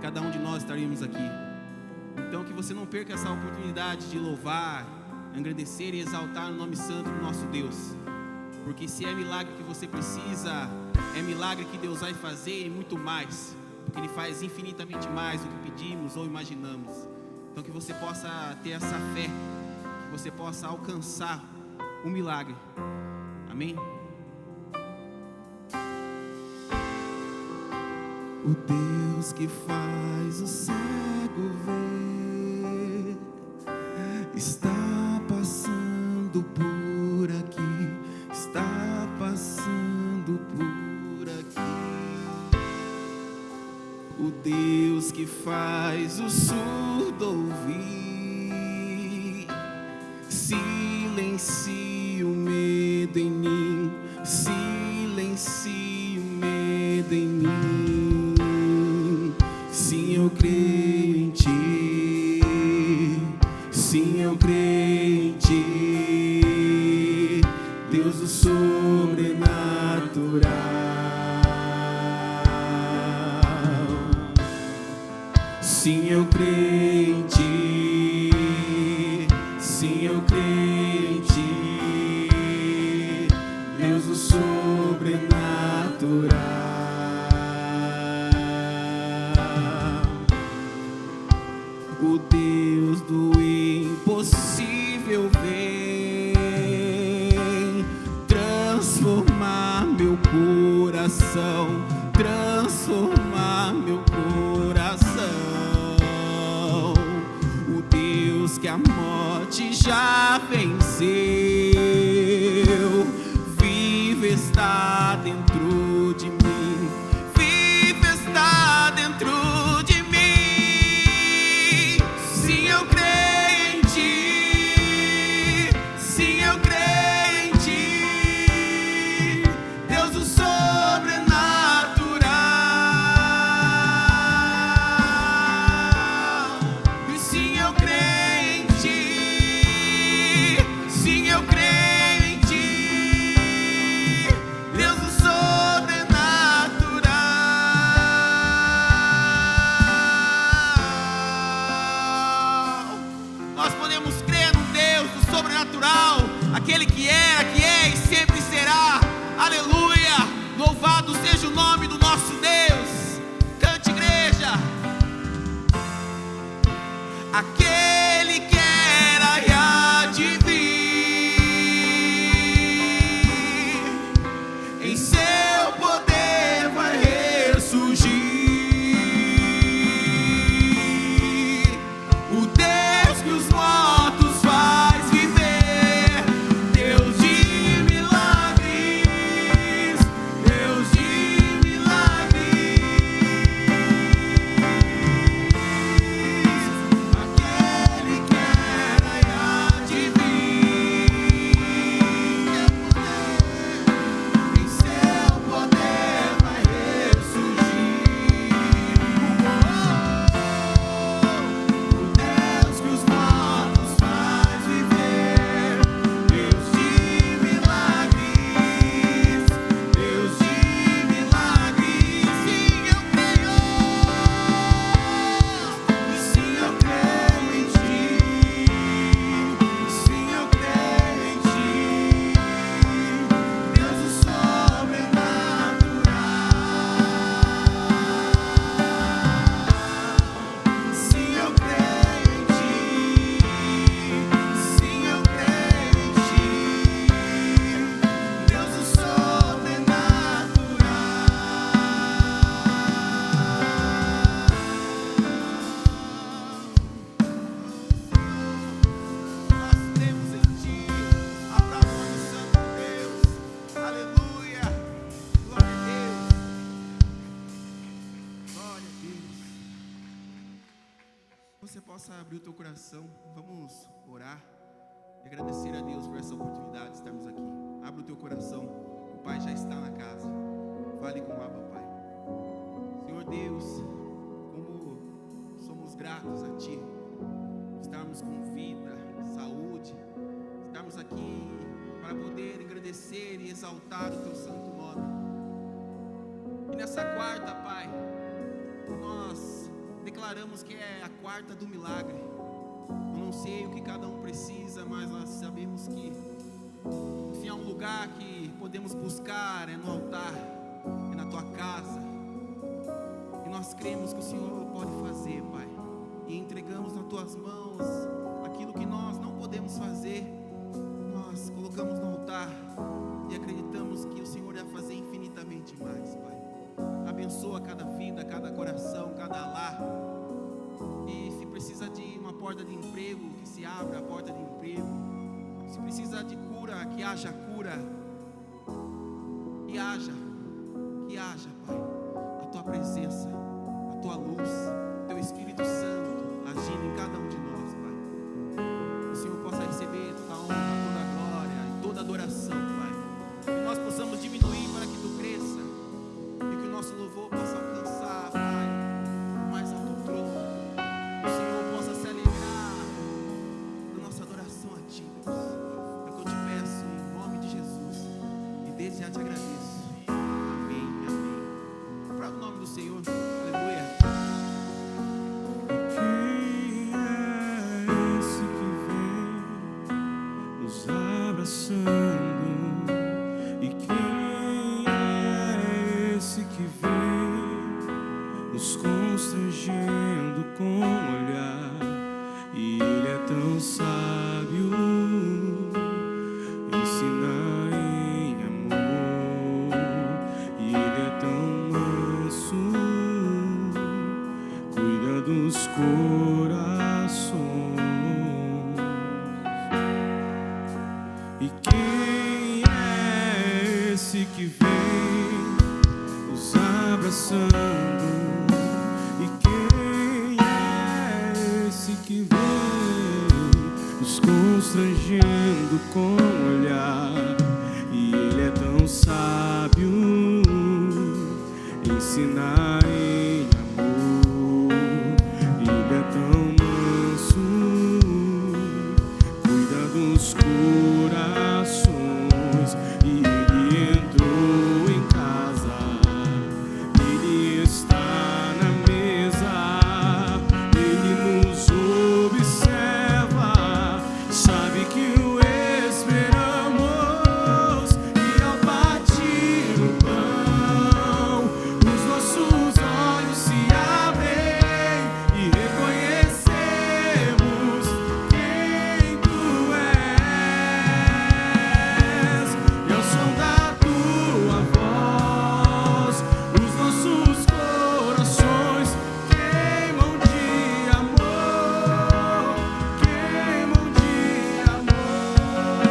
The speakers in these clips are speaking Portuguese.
cada um de nós estaríamos aqui. Então que você não perca essa oportunidade de louvar, agradecer e exaltar o nome santo do nosso Deus. Porque se é milagre que você precisa, é milagre que Deus vai fazer e muito mais. Porque Ele faz infinitamente mais do que pedimos ou imaginamos. Então que você possa ter essa fé, que você possa alcançar um milagre. Amém? O Deus que faz o cego ver está passando por aqui, está passando por aqui. O Deus que faz o surdo ouvir, silencia o medo em mim, silencia o medo em mim. Sim, eu creio em Ti, sim, eu creio em Ti, Deus do sobrenatural. Sim, eu creio em Ti, sim, eu creio em Ti, Deus do sobrenatural. O Deus do impossível vem transformar meu coração, transformar meu coração. O Deus que a morte já venceu, vive está dentro de mim, vive está dentro de mim. Sim, eu creio em Ti, sim, eu creio em Ti, Deus do sobrenatural. E sim, eu creio em Ti, sim, eu creio em Ti, Deus do sobrenatural. Nós podemos crer no Deus do sobrenatural, aquele que é e sempre será. Aleluia! Louvado seja o nome do nosso Deus. Cante, igreja. Aquele que era e há de vir, em seu poder vai ressurgir. O Deus que os mortos faz viver, Deus de milagres, Deus de milagres. Aquele que era e há de vir, em seu poder vai ressurgir. O Deus que os mortos faz viver, Deus de milagres, Deus de milagres. Sim, eu creio, e sim, eu creio em Ti, sim, eu creio em Ti, Deus do sobrenatural. Sim, eu creio em Ti, sim, eu creio em Ti, Deus do sobrenatural. Nós cremos em Ti, aplauda o nome santo de Deus. Aleluia, glória a Deus, glória a Deus. Você possa abrir o teu coração, vamos orar e agradecer a Deus por essa oportunidade de estarmos aqui. Abre o teu coração, o Pai já está na casa. Fale com o Abba, Pai. Senhor Deus, como somos gratos a Ti, estarmos com vida, saúde, estarmos aqui para poder agradecer e exaltar o Teu santo nome. E nessa quarta, Pai, nós declaramos que é a quarta do milagre. Eu não sei o que cada um precisa, mas nós sabemos que se há um lugar que podemos buscar é no altar, é na tua casa. E nós cremos que o Senhor pode fazer, Pai. E entregamos nas tuas mãos aquilo que nós não podemos fazer. Nós colocamos no altar e acreditamos que o Senhor vai fazer infinitamente mais, Pai. Abençoa cada vida, cada coração, cada lar. E se precisa de uma porta de emprego, que se abra a porta de emprego. Se precisa de cura, que haja cura. Que haja, Pai, a tua presença, a tua luz, teu Espírito Santo agindo em cada um de nós, Pai. Que o Senhor possa receber toda a honra, toda a glória e toda a adoração, Pai. Que nós possamos diminuir para que tu cresça e que o nosso louvor possa alcançar, Pai, o mais alto trono. Que o Senhor possa se alegrar da nossa adoração a ti, Deus. É o que eu te peço em nome de Jesus e desde já te agradeço. Para o nome do Senhor, aleluia. Quem é esse que vem nos abraçando? E quem é esse que vem nos constrangendo com o olhar? E ele é tão sábio, ensina em amor, e ele é tão cuida dos corações. E quem é esse que vem nos abraçando? E quem é esse que vem nos constrangendo com o olhar? E ele é tão sábio, ensinar em amor, ele é tão manso, cuida dos corações. E ele entrou em casa, ele está na mesa, ele nos observa, sabe que o esperamos. E ao partir o pão, os nossos olhos se abrem e reconhecemos quem tu és. E ao som da tua voz, os nossos corações queimam de amor, queimam de amor.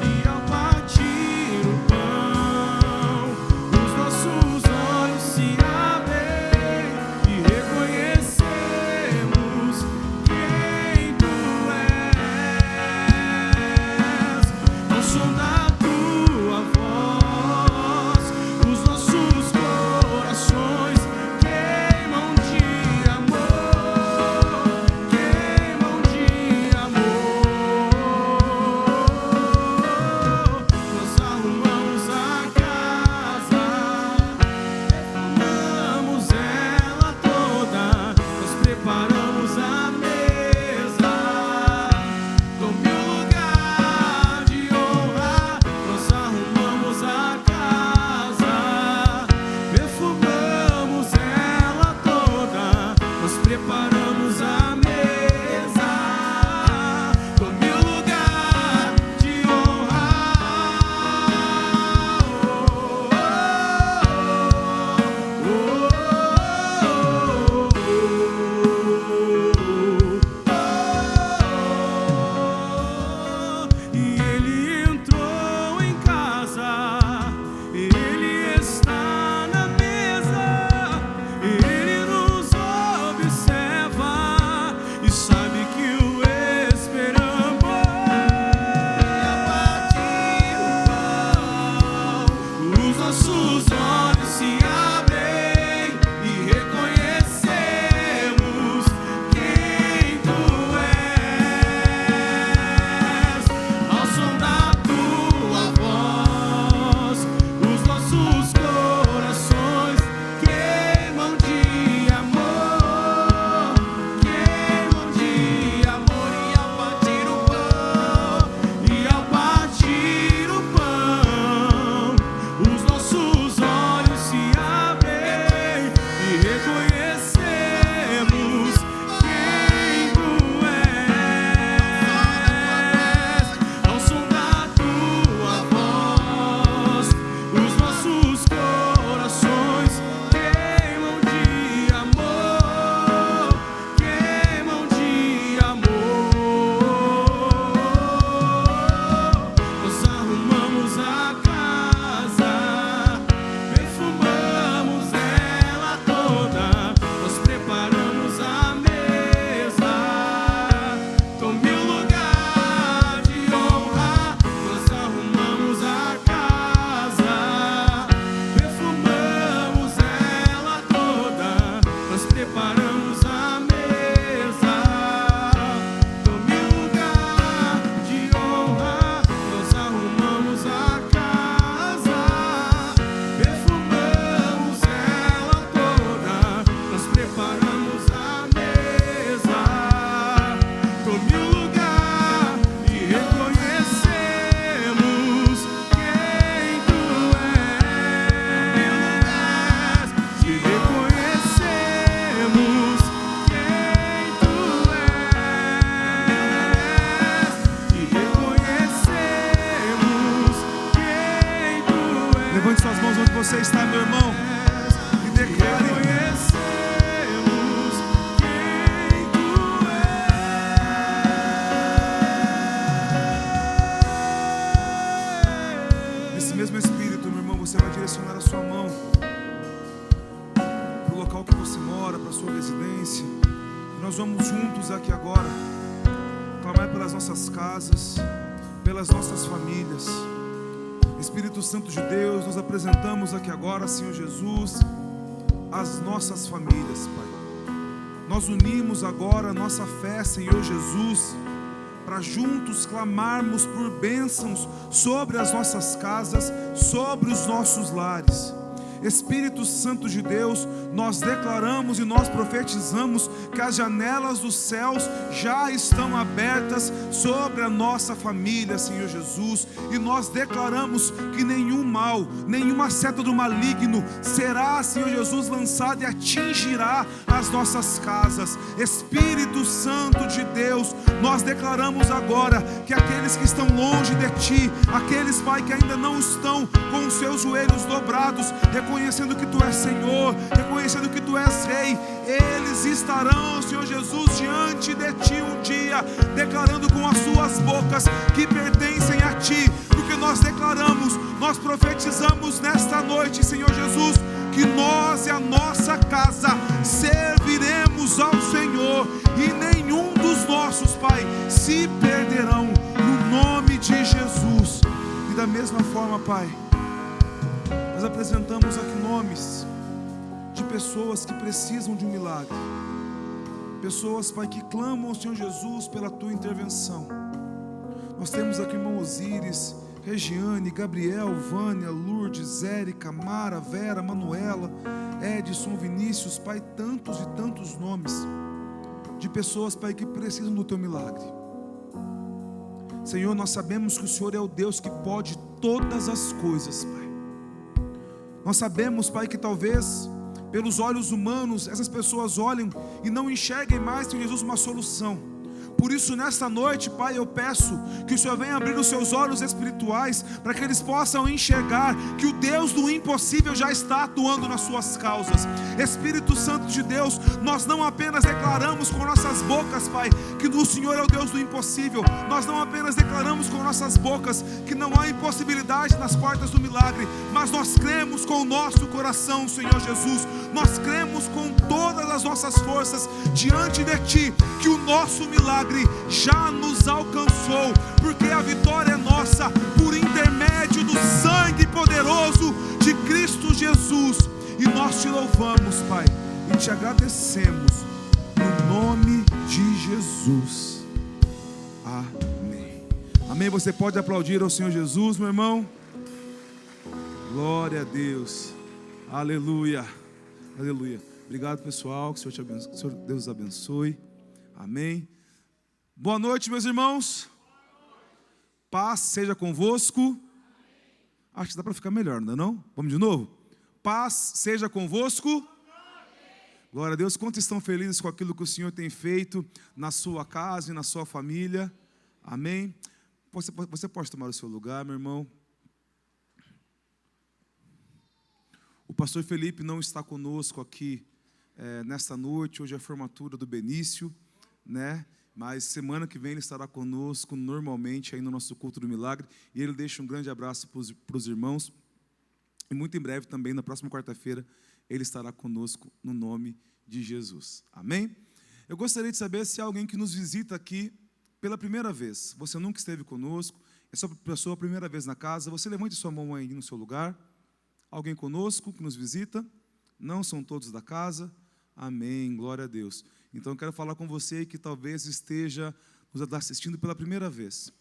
E ao partir o pão, os nossos olhos se abrem e reconhecemos quem tu és. Ao som da tua voz, os nossos corações queimam de amor, queimam de amor. Nós arrumamos a casa, perfumamos ela toda, nós preparamos a mesa. Tome o lugar de honra. Nós arrumamos a casa, perfumamos ela toda, nós preparamos a mesa. Tome o lugar de honra. E ele entrou em casa, ele está na mesa, ele nos observa e sabe que o esperamos. E a partir do pão, os nossos olhos se abrem e reconhecemos quem tu és. Ao som da tua voz, os nossos corações queimam de amor. suas mãos onde você está, meu irmão, e declare. Nesse mesmo espírito, meu irmão, você vai direcionar a sua mão para o local que você mora, para a sua residência. E nós vamos juntos aqui agora clamar pelas nossas casas, pelas nossas famílias. Espírito Santo de Deus, nós apresentamos aqui agora, Senhor Jesus, as nossas famílias, Pai. Nós unimos agora a nossa fé, Senhor Jesus, para juntos clamarmos por bênçãos sobre as nossas casas, sobre os nossos lares. Espírito Santo de Deus, nós declaramos e nós profetizamos que as janelas dos céus já estão abertas sobre a nossa família, Senhor Jesus, e nós declaramos que nenhum mal, nenhuma seta do maligno será, Senhor Jesus, lançada e atingirá as nossas casas. Espírito Santo de Deus, nós declaramos agora que aqueles que estão longe de Ti, aqueles, Pai, que ainda não estão com os seus joelhos dobrados, reconhecendo que Tu és Senhor, reconhecendo que Tu és Rei, eles estarão, Senhor Jesus, diante de Ti um dia, declarando com as suas bocas que pertencem a Ti, porque nós declaramos, nós profetizamos nesta noite, Senhor Jesus, que nós e a nossa casa serviremos ao Senhor, e nenhum dos nossos, Pai, se perderão, no nome de Jesus. E da mesma forma, Pai, nós apresentamos aqui nomes de pessoas que precisam de um milagre, pessoas, Pai, que clamam ao Senhor Jesus pela Tua intervenção. Nós temos aqui irmão Osíris, Regiane, Gabriel, Vânia, Lourdes, Érica, Mara, Vera, Manuela, Edson, Vinícius, Pai, tantos e tantos nomes de pessoas, Pai, que precisam do Teu milagre. Senhor, nós sabemos que o Senhor é o Deus que pode todas as coisas, Pai. Nós sabemos, Pai, que talvez pelos olhos humanos essas pessoas olhem e não enxerguem mais, Senhor Jesus, uma solução. Por isso, nesta noite, Pai, eu peço que o Senhor venha abrir os seus olhos espirituais, para que eles possam enxergar que o Deus do impossível já está atuando nas suas causas. Espírito Santo de Deus, nós não apenas declaramos com nossas bocas, Pai, que o Senhor é o Deus do impossível. Nós não apenas declaramos com nossas bocas que não há impossibilidade nas portas do milagre, mas nós cremos com o nosso coração, Senhor Jesus. Nós cremos com todas as nossas forças diante de Ti, que o nosso milagre já nos alcançou, porque a vitória é nossa por intermédio do sangue poderoso de Cristo Jesus. E nós Te louvamos, Pai, e Te agradecemos no nome de Jesus. Amém. Amém. Você pode aplaudir ao Senhor Jesus, meu irmão? Glória a Deus. Aleluia. Aleluia. Obrigado, pessoal. Que o Senhor te abençoe. Que o Senhor, Deus abençoe. Amém. Boa noite, meus irmãos. Paz seja convosco. Acho que dá para ficar melhor, não é não? Vamos de novo? Paz seja convosco. Glória a Deus. Quantos estão felizes com aquilo que o Senhor tem feito na sua casa e na sua família? Amém. Você pode tomar o seu lugar, meu irmão. O pastor Felipe não está conosco aqui nesta noite. Hoje é a formatura do Benício, né? Mas semana que vem ele estará conosco normalmente aí no nosso culto do milagre. E ele deixa um grande abraço para os irmãos. E muito em breve também, na próxima quarta-feira, ele estará conosco no nome de Jesus. Amém? Eu gostaria de saber se há alguém que nos visita aqui pela primeira vez. Você nunca esteve conosco, é a sua primeira vez na casa. Você levante sua mão aí no seu lugar. Alguém conosco que nos visita? Não são todos da casa? Amém, glória a Deus. Então eu quero falar com você que talvez esteja nos assistindo pela primeira vez,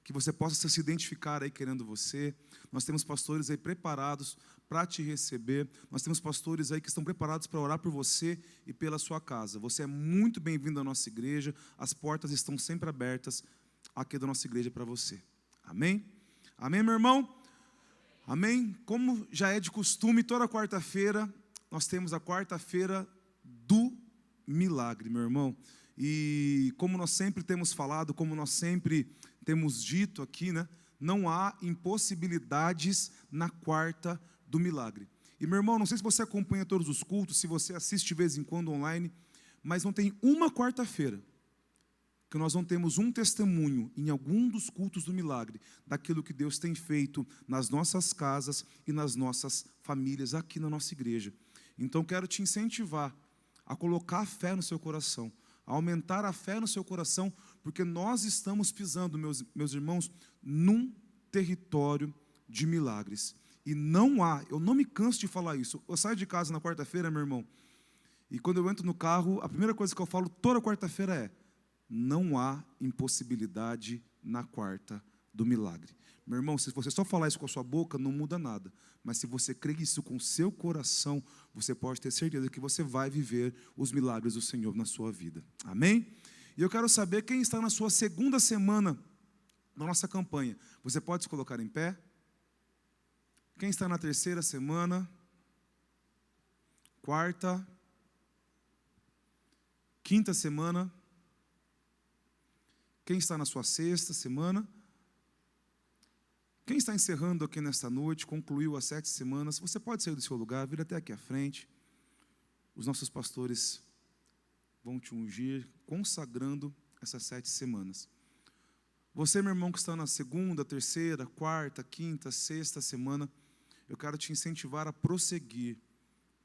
que você possa se identificar aí querendo você. Nós temos pastores aí preparados para te receber. Nós temos pastores aí que estão preparados para orar por você e pela sua casa. Você é muito bem-vindo à nossa igreja. As portas estão sempre abertas aqui da nossa igreja para você. Amém? Amém, meu irmão? Amém? Como já é de costume, toda quarta-feira nós temos a quarta-feira do milagre, meu irmão. E como nós sempre temos falado, como nós sempre temos dito aqui, né? não há impossibilidades na quarta do milagre. E, meu irmão, não sei se você acompanha todos os cultos, se você assiste de vez em quando online, mas não tem uma quarta-feira que nós não temos um testemunho em algum dos cultos do milagre, daquilo que Deus tem feito nas nossas casas e nas nossas famílias, aqui na nossa igreja. Então, quero te incentivar a colocar a fé no seu coração, a aumentar a fé no seu coração, porque nós estamos pisando, meus irmãos, num território de milagres. E não há, eu não me canso de falar isso. Eu saio de casa na quarta-feira, meu irmão, e quando eu entro no carro, a primeira coisa que eu falo toda quarta-feira é: não há impossibilidade na quarta do milagre. Meu irmão, se você só falar isso com a sua boca, não muda nada. Mas se você crer isso com o seu coração, você pode ter certeza que você vai viver os milagres do Senhor na sua vida. Amém? E eu quero saber quem está na sua segunda semana da nossa campanha. Você pode se colocar em pé? Quem está na terceira semana? Quarta? Quinta semana? Quem está na sua sexta semana? Quem está encerrando aqui nesta noite, concluiu as 7 semanas, você pode sair do seu lugar, vir até aqui à frente. Os nossos pastores vão te ungir, consagrando essas 7 semanas. Você, meu irmão, que está na segunda, terceira, quarta, quinta, sexta semana, eu quero te incentivar a prosseguir.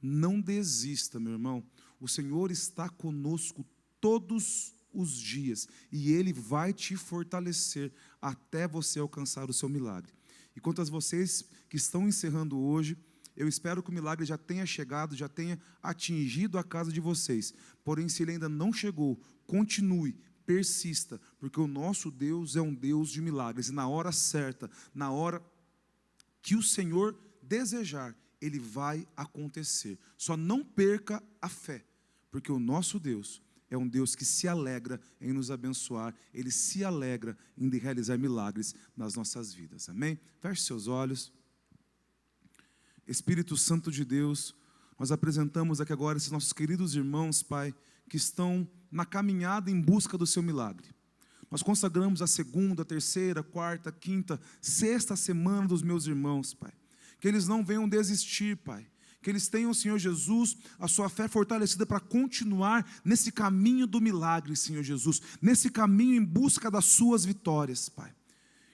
Não desista, meu irmão. O Senhor está conosco todos os dias, e Ele vai te fortalecer até você alcançar o seu milagre. E quanto a vocês que estão encerrando hoje, eu espero que o milagre já tenha chegado, já tenha atingido a casa de vocês. Porém, se ele ainda não chegou, continue, persista, porque o nosso Deus é um Deus de milagres, e na hora certa, na hora que o Senhor desejar, ele vai acontecer. Só não perca a fé, porque o nosso Deus é um Deus que se alegra em nos abençoar, Ele se alegra em realizar milagres nas nossas vidas, amém? Feche seus olhos. Espírito Santo de Deus, nós apresentamos aqui agora esses nossos queridos irmãos, Pai, que estão na caminhada em busca do seu milagre. Nós consagramos a segunda, terceira, quarta, quinta, sexta semana dos meus irmãos, Pai. Que eles não venham desistir, Pai. Que eles tenham, Senhor Jesus, a sua fé fortalecida para continuar nesse caminho do milagre, Senhor Jesus, nesse caminho em busca das suas vitórias, Pai.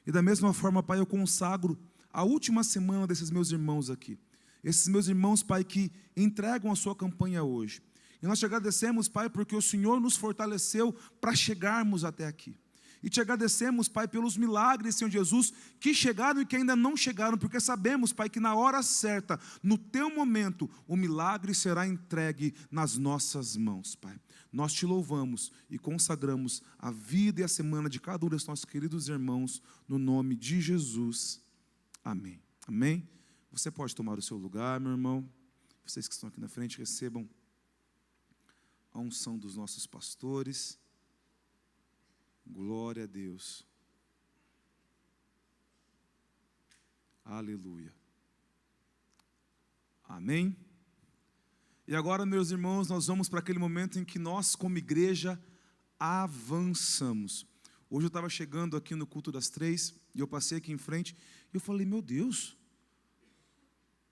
E da mesma forma, Pai, eu consagro a última semana desses meus irmãos aqui. Esses meus irmãos, Pai, que entregam a sua campanha hoje. E nós te agradecemos, Pai, porque o Senhor nos fortaleceu para chegarmos até aqui. E te agradecemos, Pai, pelos milagres, Senhor Jesus, que chegaram e que ainda não chegaram, porque sabemos, Pai, que na hora certa, no teu momento, o milagre será entregue nas nossas mãos, Pai. Nós te louvamos e consagramos a vida e a semana de cada um dos nossos queridos irmãos, no nome de Jesus. Amém. Amém? Você pode tomar o seu lugar, meu irmão. Vocês que estão aqui na frente, recebam a unção dos nossos pastores. Glória a Deus. Aleluia. Amém? E agora, meus irmãos, nós vamos para aquele momento em que nós, como igreja, avançamos. Hoje eu estava chegando aqui no culto das 3, e eu passei aqui em frente, e eu falei, meu Deus,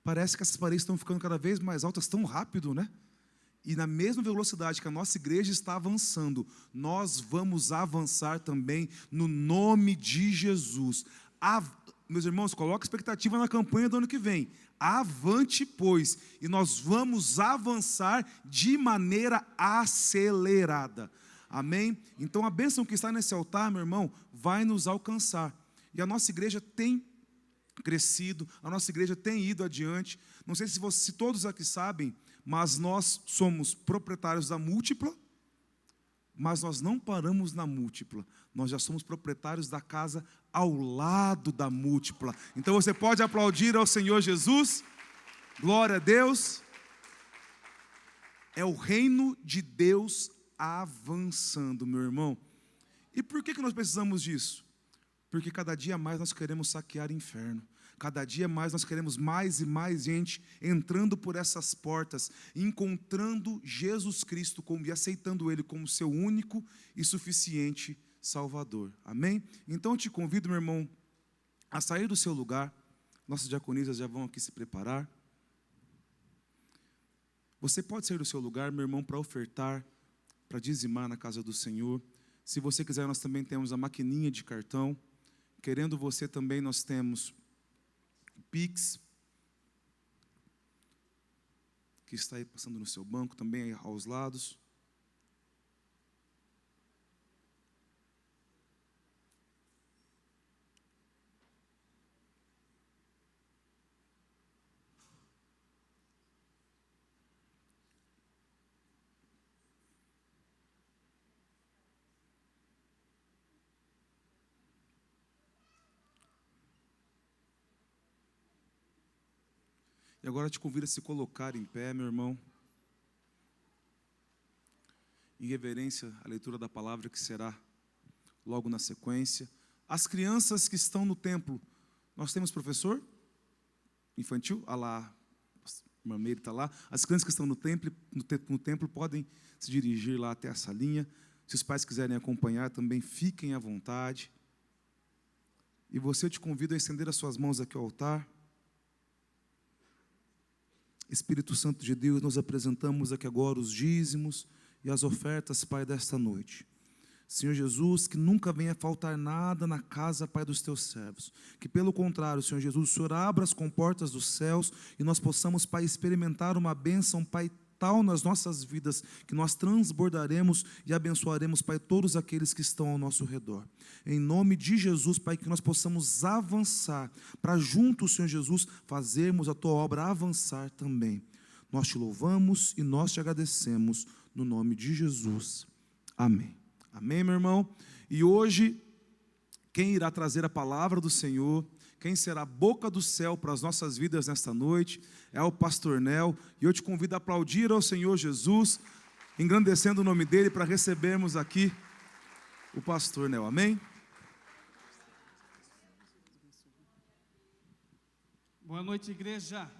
parece que essas paredes estão ficando cada vez mais altas tão rápido, né? E na mesma velocidade que a nossa igreja está avançando, nós vamos avançar também no nome de Jesus. Meus irmãos, coloque expectativa na campanha do ano que vem. Avante, pois, e nós vamos avançar de maneira acelerada. Amém? Então a bênção que está nesse altar, meu irmão, vai nos alcançar. E a nossa igreja tem crescido, a nossa igreja tem ido adiante. Não sei se todos aqui sabem, mas nós somos proprietários da Múltipla, mas nós não paramos na Múltipla, nós já somos proprietários da casa ao lado da Múltipla. Então você pode aplaudir ao Senhor Jesus, glória a Deus. É o reino de Deus avançando, meu irmão. E por que nós precisamos disso? Porque cada dia mais nós queremos saquear o inferno. Cada dia mais nós queremos mais e mais gente entrando por essas portas, encontrando Jesus Cristo e aceitando Ele como seu único e suficiente Salvador. Amém? Então eu te convido, meu irmão, a sair do seu lugar. Nossas diaconisas já vão aqui se preparar. Você pode sair do seu lugar, meu irmão, para ofertar, para dizimar na casa do Senhor. Se você quiser, nós também temos a maquininha de cartão. Querendo você também, nós temos o Pix, que está aí passando no seu banco, também aí aos lados. E agora eu te convido a se colocar em pé, meu irmão, em reverência à leitura da palavra que será logo na sequência. As crianças que estão no templo, nós temos professor infantil? Ah lá, a irmã Meire está lá. As crianças que estão no templo podem se dirigir lá até a salinha. Se os pais quiserem acompanhar, também fiquem à vontade. E você, eu te convido a estender as suas mãos aqui ao altar. Espírito Santo de Deus, nós apresentamos aqui agora os dízimos e as ofertas, Pai, desta noite. Senhor Jesus, que nunca venha faltar nada na casa, Pai, dos teus servos. Que pelo contrário, Senhor Jesus, o Senhor abra as comportas dos céus e nós possamos, Pai, experimentar uma bênção, Pai, tal nas nossas vidas, que nós transbordaremos e abençoaremos, Pai, todos aqueles que estão ao nosso redor. Em nome de Jesus, Pai, que nós possamos avançar, para juntos, Senhor Jesus, fazermos a Tua obra avançar também. Nós te louvamos e nós te agradecemos, no nome de Jesus. Amém. Amém, meu irmão? E hoje, quem irá trazer a palavra do Senhor, quem será a boca do céu para as nossas vidas nesta noite, é o pastor Nel, e eu te convido a aplaudir ao Senhor Jesus, engrandecendo o nome dele, para recebermos aqui o pastor Nel, amém? Boa noite, igreja.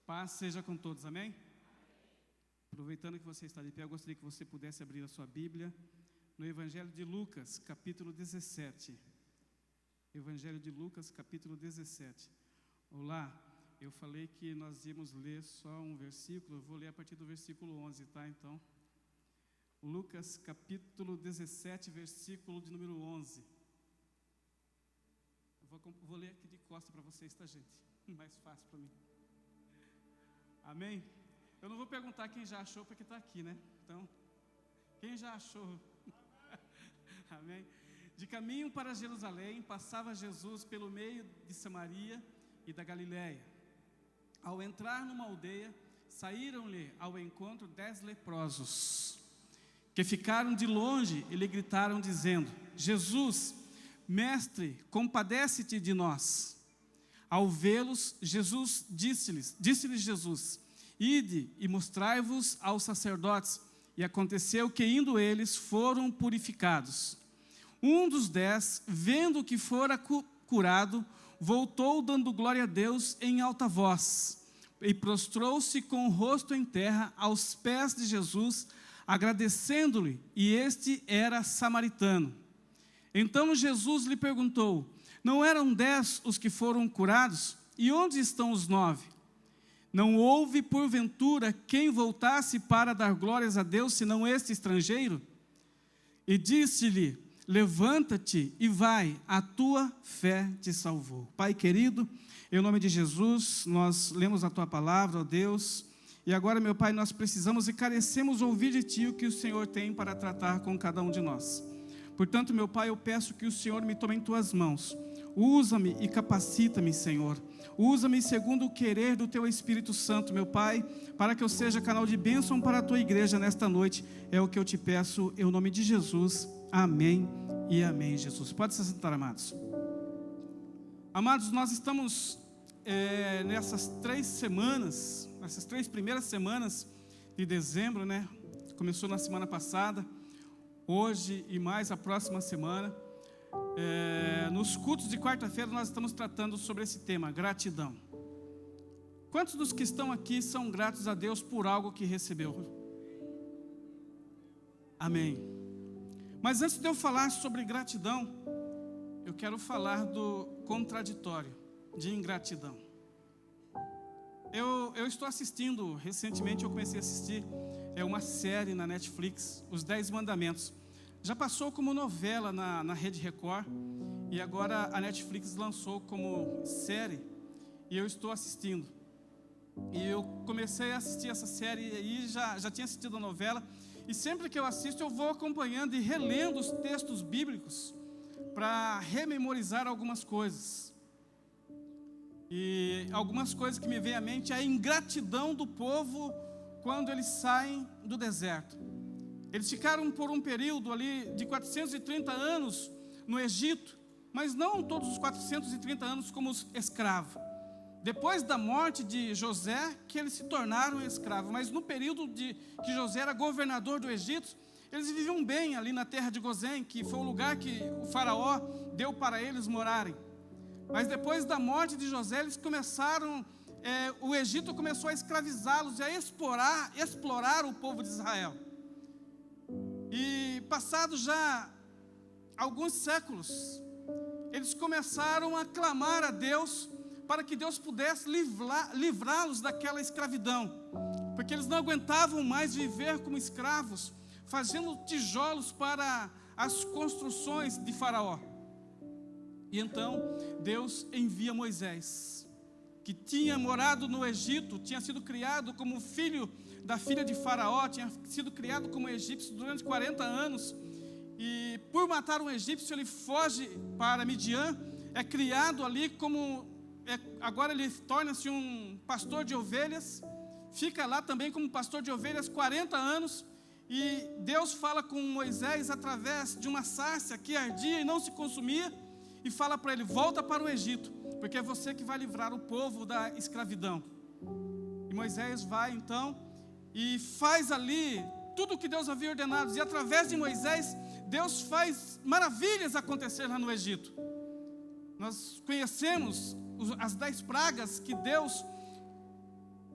Paz seja com todos, amém? Aproveitando que você está de pé, eu gostaria que você pudesse abrir a sua Bíblia no Evangelho de Lucas, capítulo 17. Evangelho de Lucas, capítulo 17. Olá, eu falei que nós íamos ler só um versículo, eu vou ler a partir do versículo 11, tá? Então, Lucas, capítulo 17, versículo de número 11. Eu vou ler aqui de costa para vocês, tá, gente? Mais fácil para mim. Amém? Eu não vou perguntar quem já achou, porque está aqui, né? Então, quem já achou? Amém? De caminho para Jerusalém, passava Jesus pelo meio de Samaria e da Galiléia. Ao entrar numa aldeia, saíram-lhe ao encontro 10 leprosos, que ficaram de longe e lhe gritaram, dizendo: Jesus, mestre, compadece-te de nós. Ao vê-los, Jesus disse-lhes Jesus: Ide e mostrai-vos aos sacerdotes. E aconteceu que, indo eles, foram purificados. Um dos 10, vendo que fora curado, voltou dando glória a Deus em alta voz, e prostrou-se com o rosto em terra aos pés de Jesus, agradecendo-lhe, e este era samaritano. Então Jesus lhe perguntou: não eram 10 os que foram curados? E onde estão os 9? Não houve, porventura, quem voltasse para dar glórias a Deus, senão este estrangeiro? E disse-lhe: levanta-te e vai, a tua fé te salvou. Pai querido, em nome de Jesus, nós lemos a tua palavra, ó Deus, e agora, meu Pai, nós precisamos e carecemos ouvir de ti o que o Senhor tem para tratar com cada um de nós. Portanto, meu Pai, eu peço que o Senhor me tome em tuas mãos. Usa-me e capacita-me, Senhor. Usa-me segundo o querer do Teu Espírito Santo, meu Pai, para que eu seja canal de bênção para a Tua igreja nesta noite. É o que eu te peço, em nome de Jesus. Amém e amém, Jesus. Pode se sentar, amados. Amados, nós estamos nessas 3 semanas, nessas 3 primeiras semanas de dezembro, né? Começou na semana passada, hoje e mais a próxima semana. Nos cultos de quarta-feira nós estamos tratando sobre esse tema, gratidão. Quantos dos que estão aqui são gratos a Deus por algo que recebeu? Amém. Mas antes de eu falar sobre gratidão, eu quero falar do contraditório de ingratidão. Eu estou assistindo, recentemente eu comecei a assistir uma série na Netflix, Os 10 Mandamentos. Já passou como novela na Rede Record, e agora a Netflix lançou como série, e eu estou assistindo. E eu comecei a assistir essa série, e já tinha assistido a novela, e sempre que eu assisto eu vou acompanhando e relendo os textos bíblicos, para rememorizar algumas coisas. E algumas coisas que me vêm à mente é a ingratidão do povo quando eles saem do deserto. Eles ficaram por um período ali de 430 anos no Egito, mas não todos os 430 anos como escravo. Depois da morte de José, que eles se tornaram escravos, mas no período que José era governador do Egito, eles viviam bem ali na terra de Gozém, que foi o lugar que o faraó deu para eles morarem. Mas depois da morte de José, eles começaram, o Egito começou a escravizá-los e a explorar o povo de Israel. E passados já alguns séculos, eles começaram a clamar a Deus para que Deus pudesse livrá-los daquela escravidão, porque eles não aguentavam mais viver como escravos, fazendo tijolos para as construções de Faraó. E então Deus envia Moisés, que tinha morado no Egito, tinha sido criado como filho da filha de Faraó, tinha sido criado como egípcio durante 40 anos, e por matar um egípcio ele foge para Midian, é criado ali como, agora ele torna-se um pastor de ovelhas, fica lá também como pastor de ovelhas 40 anos, e Deus fala com Moisés através de uma sarça que ardia e não se consumia, e fala para ele: volta para o Egito, porque é você que vai livrar o povo da escravidão. E Moisés vai então e faz ali tudo o que Deus havia ordenado, e através de Moisés, Deus faz maravilhas acontecer lá no Egito. Nós conhecemos as 10 pragas que Deus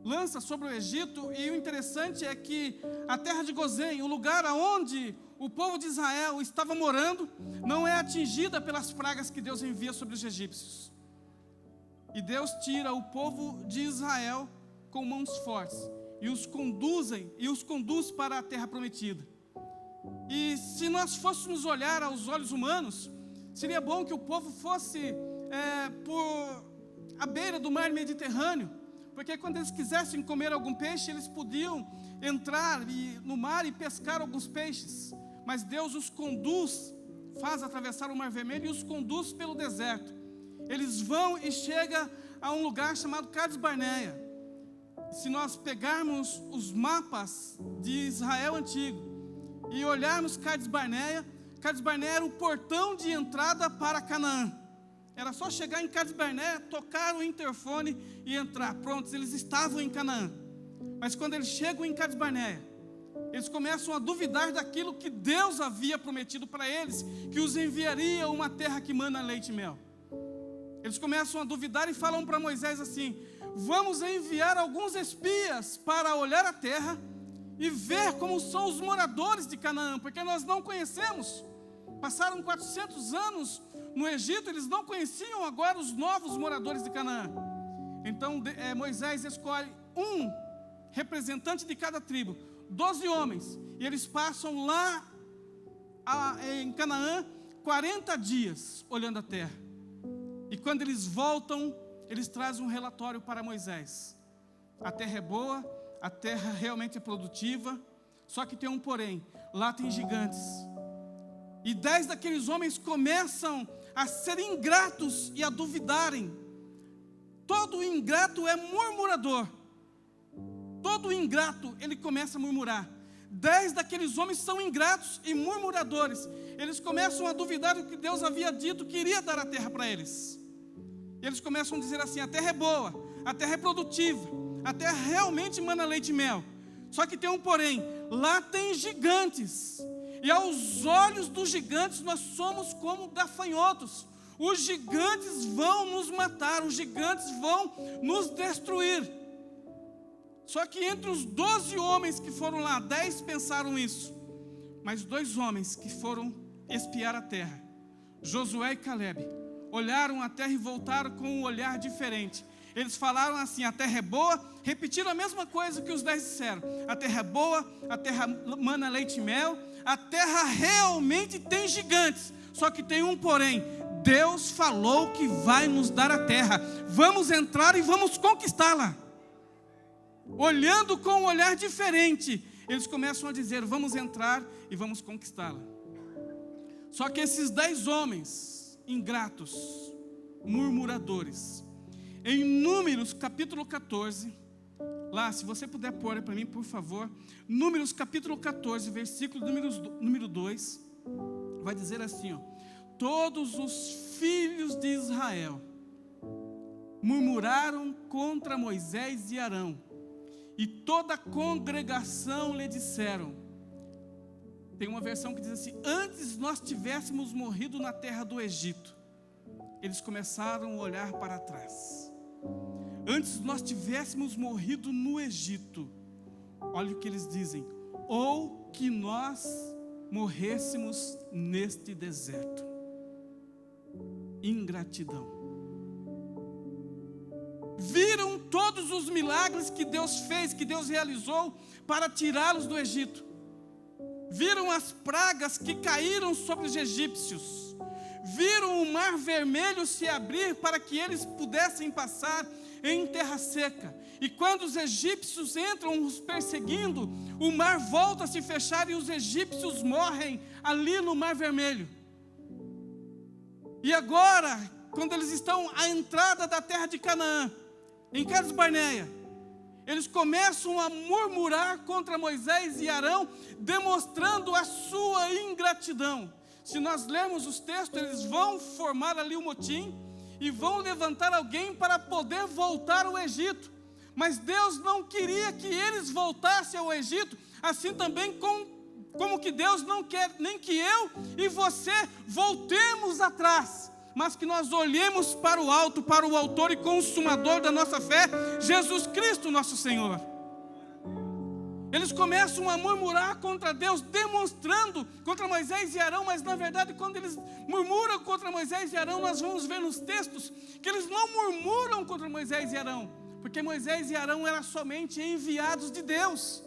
lança sobre o Egito, e o interessante é que a terra de Gozém, o lugar onde o povo de Israel estava morando, não é atingida pelas pragas que Deus envia sobre os egípcios. E Deus tira o povo de Israel com mãos fortes e os conduz para a terra prometida. E se nós fôssemos olhar aos olhos humanos, seria bom que o povo fosse por a beira do mar Mediterrâneo, porque quando eles quisessem comer algum peixe, eles podiam entrar no mar e pescar alguns peixes. Mas Deus os conduz, faz atravessar o Mar Vermelho e os conduz pelo deserto. Eles vão e chegam a um lugar chamado Cades Barneia. Se nós pegarmos os mapas de Israel antigo e olharmos Cades Barneia era o portão de entrada para Canaã. Era só chegar em Cades Barneia, tocar o interfone e entrar. Prontos, eles estavam em Canaã. Mas quando eles chegam em Cades Barneia, eles começam a duvidar daquilo que Deus havia prometido para eles, que os enviaria a uma terra que mana leite e mel. Eles começam a duvidar e falam para Moisés assim: vamos enviar alguns espias para olhar a terra e ver como são os moradores de Canaã, porque nós não conhecemos. Passaram 400 anos no Egito, eles não conheciam agora os novos moradores de Canaã. Então Moisés escolhe um representante de cada tribo, 12 homens, e eles passam lá em Canaã 40 dias olhando a terra. E quando eles voltam, eles trazem um relatório para Moisés: a terra é boa, a terra realmente é produtiva, só que tem um porém, lá tem gigantes. E 10 daqueles homens começam a ser ingratos e a duvidarem. Todo ingrato é murmurador. Todo ingrato, ele começa a murmurar. 10 daqueles homens são ingratos e murmuradores. Eles começam a duvidar do que Deus havia dito que iria dar a terra para eles. Eles começam a dizer assim: a terra é boa, a terra é produtiva, a terra realmente mana leite e mel. Só que tem um porém, lá tem gigantes. E aos olhos dos gigantes nós somos como gafanhotos. Os gigantes vão nos matar, os gigantes vão nos destruir. Só que entre os 12 homens que foram lá, 10 pensaram isso. Mas 2 homens que foram espiar a terra, Josué e Caleb, olharam a terra e voltaram com um olhar diferente. Eles falaram assim: a terra é boa, repetiram a mesma coisa que os 10 disseram: a terra é boa, a terra mana leite e mel, a terra realmente tem gigantes, só que tem um porém: Deus falou que vai nos dar a terra, vamos entrar e vamos conquistá-la. Olhando com um olhar diferente, eles começam a dizer: vamos entrar e vamos conquistá-la. Só que esses 10 homens ingratos, murmuradores, em Números capítulo 14, lá, se você puder pôr para mim, por favor, Números capítulo 14, versículo número 2, vai dizer assim, ó: todos os filhos de Israel murmuraram contra Moisés e Arão, e toda a congregação lhe disseram. Tem uma versão que diz assim: antes nós tivéssemos morrido na terra do Egito. Eles começaram a olhar para trás. Antes nós tivéssemos morrido no Egito. Olha o que eles dizem: ou que nós morrêssemos neste deserto. Ingratidão. Viram todos os milagres que Deus fez, que Deus realizou para tirá-los do Egito. Viram as pragas que caíram sobre os egípcios. Viram o mar vermelho se abrir para que eles pudessem passar em terra seca. E quando os egípcios entram os perseguindo, o mar volta a se fechar e os egípcios morrem ali no mar vermelho. E agora, quando eles estão à entrada da terra de Canaã, em Cades Barneia, eles começam a murmurar contra Moisés e Arão, demonstrando a sua ingratidão. Se nós lermos os textos, eles vão formar ali um motim e vão levantar alguém para poder voltar ao Egito. Mas Deus não queria que eles voltassem ao Egito, assim também como que Deus não quer nem que eu e você voltemos atrás, mas que nós olhemos para o alto, para o autor e consumador da nossa fé, Jesus Cristo nosso Senhor. Eles começam a murmurar contra Deus, demonstrando contra Moisés e Arão, mas na verdade quando eles murmuram contra Moisés e Arão, nós vamos ver nos textos que eles não murmuram contra Moisés e Arão, porque Moisés e Arão eram somente enviados de Deus.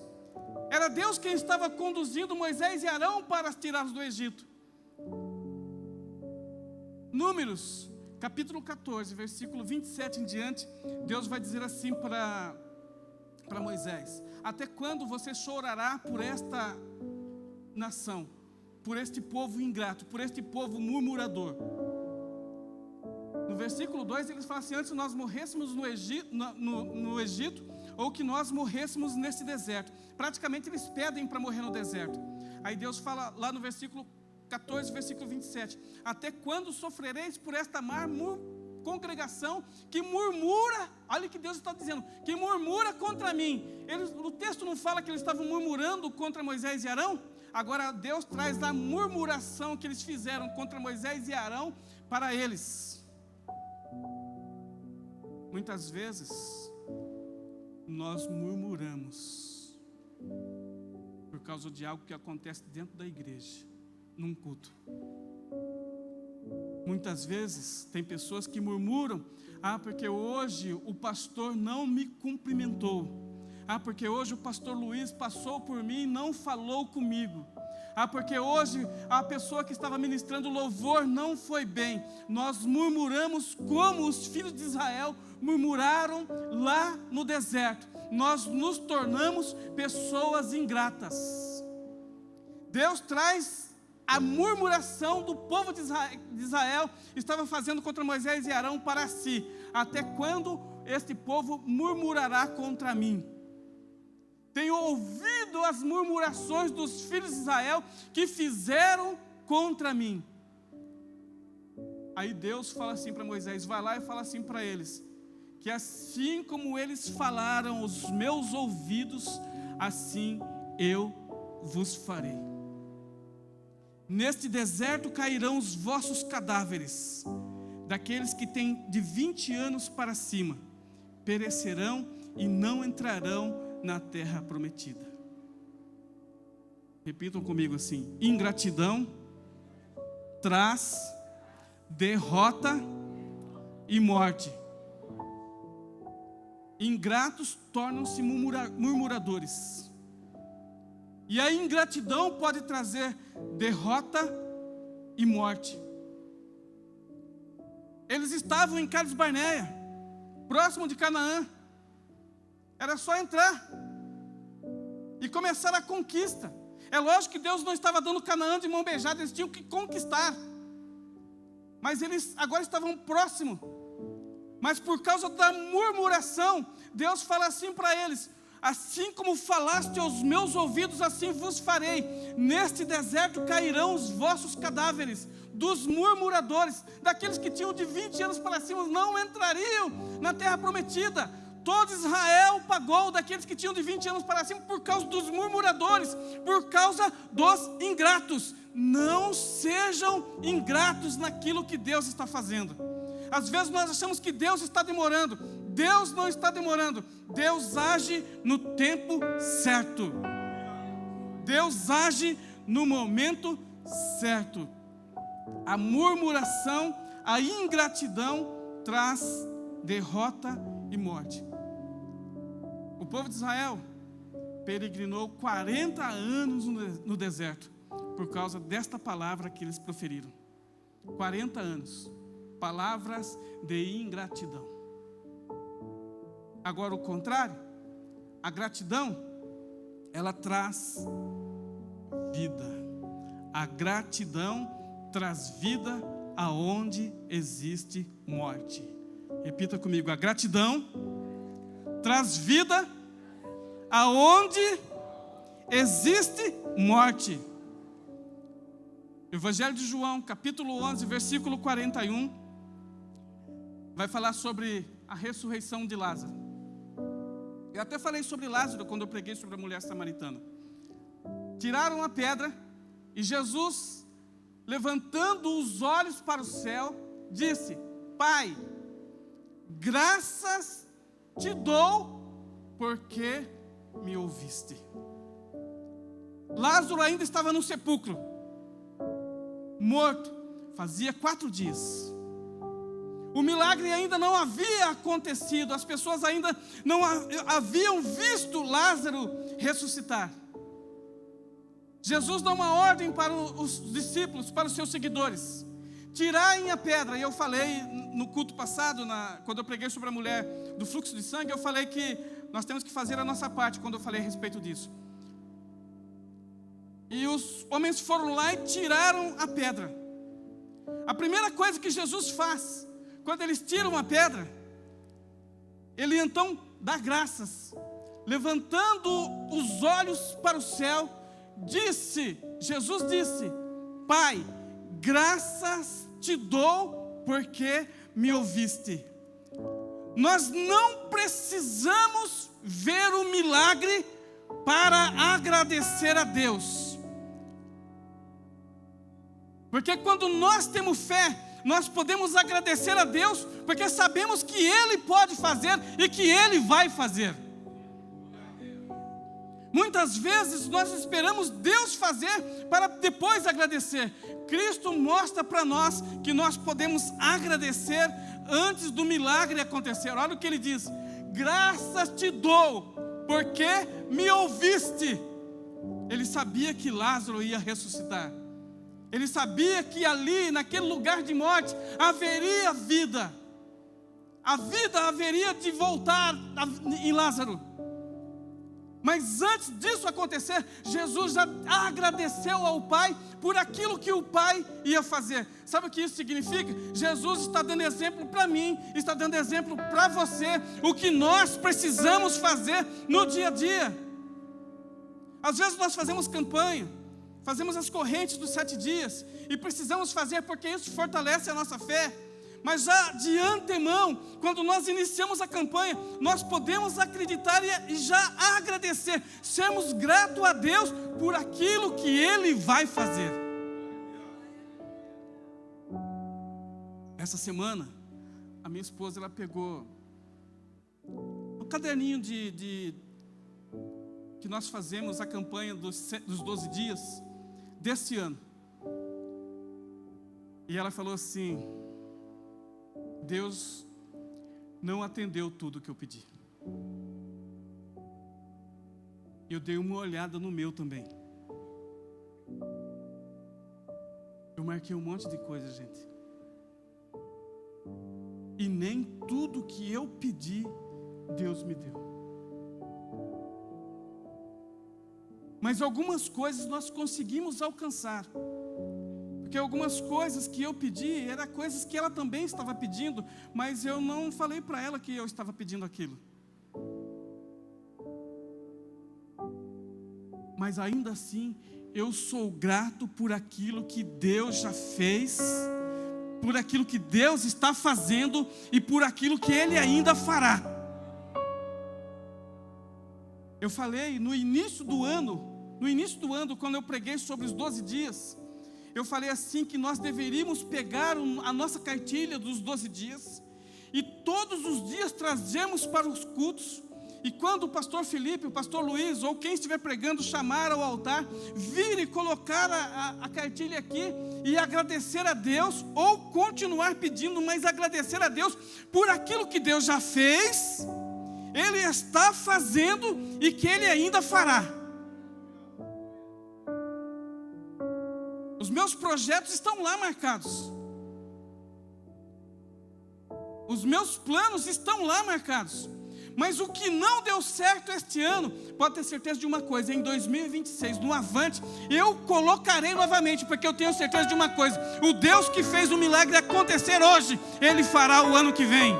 Era Deus quem estava conduzindo Moisés e Arão para tirá-los do Egito. Números, capítulo 14, versículo 27 em diante, Deus vai dizer assim para Moisés: até quando você chorará por esta nação, por este povo ingrato, por este povo murmurador? No versículo 2 eles falam assim: antes nós morrêssemos no Egito, ou que nós morrêssemos nesse deserto. Praticamente eles pedem para morrer no deserto. Aí Deus fala lá no versículo 14, versículo 27, até quando sofrereis por esta má congregação que murmura? Olha o que Deus está dizendo, que murmura contra mim. O texto não fala que eles estavam murmurando contra Moisés e Arão? Agora Deus traz a murmuração que eles fizeram contra Moisés e Arão para eles. Muitas vezes nós murmuramos por causa de algo que acontece dentro da igreja, num culto. Muitas vezes tem pessoas que murmuram: porque hoje o pastor não me cumprimentou, porque hoje o pastor Luiz passou por mim e não falou comigo, porque hoje a pessoa que estava ministrando louvor não foi bem. Nós murmuramos como os filhos de Israel murmuraram lá no deserto. Nós nos tornamos pessoas ingratas. Deus traz a murmuração do povo de Israel estava fazendo contra Moisés e Arão para si: até quando este povo murmurará contra mim? Tenho ouvido as murmurações dos filhos de Israel que fizeram contra mim. Aí Deus fala assim para Moisés: vai lá e fala assim para eles, que assim como eles falaram aos meus ouvidos, assim eu vos farei. Neste deserto cairão os vossos cadáveres, daqueles que têm de 20 anos para cima, perecerão e não entrarão na terra prometida. Repitam comigo assim: ingratidão traz derrota e morte. Ingratos tornam-se murmuradores. E a ingratidão pode trazer derrota e morte. Eles estavam em Cades Barneia, próximo de Canaã. Era só entrar e começar a conquista. É lógico que Deus não estava dando Canaã de mão beijada, eles tinham que conquistar. Mas eles agora estavam próximos. Mas por causa da murmuração, Deus fala assim para eles: assim como falaste aos meus ouvidos, assim vos farei. Neste deserto cairão os vossos cadáveres, dos murmuradores, daqueles que tinham de 20 anos para cima, não entrariam na terra prometida. Todo Israel pagou daqueles que tinham de 20 anos para cima por causa dos murmuradores, por causa dos ingratos. Não sejam ingratos naquilo que Deus está fazendo. Às vezes nós achamos que Deus está demorando. Deus não está demorando. Deus age no tempo certo. Deus age no momento certo. A murmuração, a ingratidão traz derrota e morte. O povo de Israel peregrinou 40 anos no deserto por causa desta palavra que eles proferiram. 40 anos, palavras de ingratidão. Agora o contrário, a gratidão, ela traz vida. A gratidão traz vida aonde existe morte. Repita comigo: a gratidão traz vida aonde existe morte. Evangelho de João, capítulo 11, versículo 41, vai falar sobre a ressurreição de Lázaro. Eu até falei sobre Lázaro quando eu preguei sobre a mulher samaritana. Tiraram a pedra e Jesus, levantando os olhos para o céu, disse: Pai, graças te dou porque me ouviste. Lázaro ainda estava no sepulcro, morto, fazia 4 dias. O milagre ainda não havia acontecido, as pessoas ainda não haviam visto Lázaro ressuscitar. Jesus dá uma ordem para os discípulos, para os seus seguidores: tirarem a pedra. E eu falei no culto passado, quando eu preguei sobre a mulher do fluxo de sangue, eu falei que nós temos que fazer a nossa parte quando eu falei a respeito disso. E os homens foram lá e tiraram a pedra. A primeira coisa que Jesus faz, quando eles tiram a pedra, ele então dá graças, levantando os olhos para o céu, Jesus disse: Pai, graças te dou porque me ouviste. Nós não precisamos ver o milagre para agradecer a Deus. Porque quando nós temos fé, nós podemos agradecer a Deus, porque sabemos que Ele pode fazer e que Ele vai fazer. Muitas vezes nós esperamos Deus fazer para depois agradecer. Cristo mostra para nós que nós podemos agradecer antes do milagre acontecer. Olha o que Ele diz: graças te dou, porque me ouviste. Ele sabia que Lázaro ia ressuscitar. Ele sabia que ali, naquele lugar de morte, haveria vida. A vida haveria de voltar em Lázaro. Mas antes disso acontecer, Jesus já agradeceu ao Pai por aquilo que o Pai ia fazer. Sabe o que isso significa? Jesus está dando exemplo para mim, está dando exemplo para você, o que nós precisamos fazer no dia a dia. Às vezes nós fazemos campanha, fazemos as correntes dos 7 dias, e precisamos fazer porque isso fortalece a nossa fé. Mas já de antemão, quando nós iniciamos a campanha, nós podemos acreditar e já agradecer, sermos gratos a Deus por aquilo que Ele vai fazer. Essa semana, a minha esposa, ela pegou o caderninho que nós fazemos a campanha dos 12 dias desse ano. E ela falou assim: Deus não atendeu tudo que eu pedi. Eu dei uma olhada no meu também. Eu marquei um monte de coisa, gente. E nem tudo que eu pedi, Deus me deu. Mas algumas coisas nós conseguimos alcançar. Porque algumas coisas que eu pedi, eram coisas que ela também estava pedindo, mas eu não falei para ela que eu estava pedindo aquilo. Mas ainda assim, eu sou grato por aquilo que Deus já fez, por aquilo que Deus está fazendo e por aquilo que Ele ainda fará. Eu falei no início do ano, quando eu preguei sobre os 12 dias, eu falei assim que nós deveríamos pegar a nossa cartilha dos 12 dias e todos os dias trazermos para os cultos. E quando o pastor Felipe, o pastor Luiz, ou quem estiver pregando, chamar ao altar, vir e colocar a cartilha aqui e agradecer a Deus, ou continuar pedindo, mas agradecer a Deus por aquilo que Deus já fez, Ele está fazendo e que Ele ainda fará. Os meus projetos estão lá marcados. Os meus planos estão lá marcados. Mas o que não deu certo este ano, pode ter certeza de uma coisa: em 2026, no avante, eu colocarei novamente, porque eu tenho certeza de uma coisa: o Deus que fez o milagre acontecer hoje, Ele fará o ano que vem.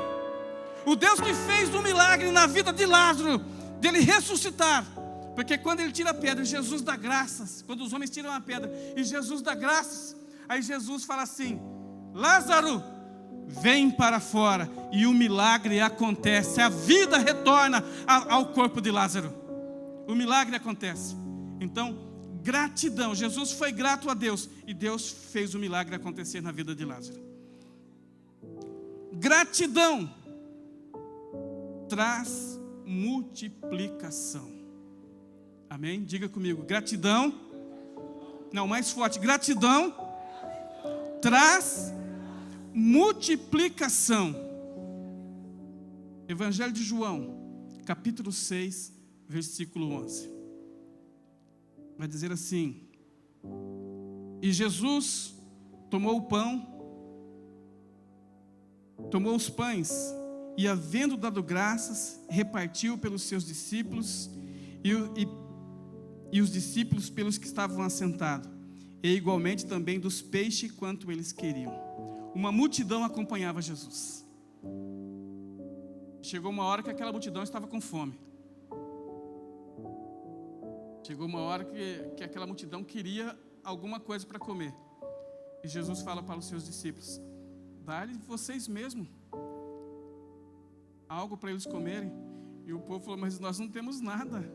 O Deus que fez o milagre na vida de Lázaro, dele ressuscitar, porque quando ele tira a pedra, Jesus dá graças. Quando os homens tiram a pedra e Jesus dá graças, aí Jesus fala assim: Lázaro, vem para fora, e o milagre acontece, a vida retorna ao corpo de Lázaro, o milagre acontece. Então, gratidão, Jesus foi grato a Deus, e Deus fez o milagre acontecer na vida de Lázaro. Gratidão traz multiplicação, amém? Diga comigo, gratidão, não, mais forte, gratidão traz multiplicação. Evangelho de João, capítulo 6, versículo 11. Vai dizer assim: e Jesus tomou o pão, tomou os pães, e havendo dado graças, repartiu pelos seus discípulos e os discípulos pelos que estavam assentados, e igualmente também dos peixes quanto eles queriam. Uma multidão acompanhava Jesus. Chegou uma hora que aquela multidão estava com fome. Chegou uma hora que aquela multidão queria alguma coisa para comer. E Jesus fala para os seus discípulos: dá-lhe vocês mesmos algo para eles comerem. E o povo falou: mas nós não temos nada.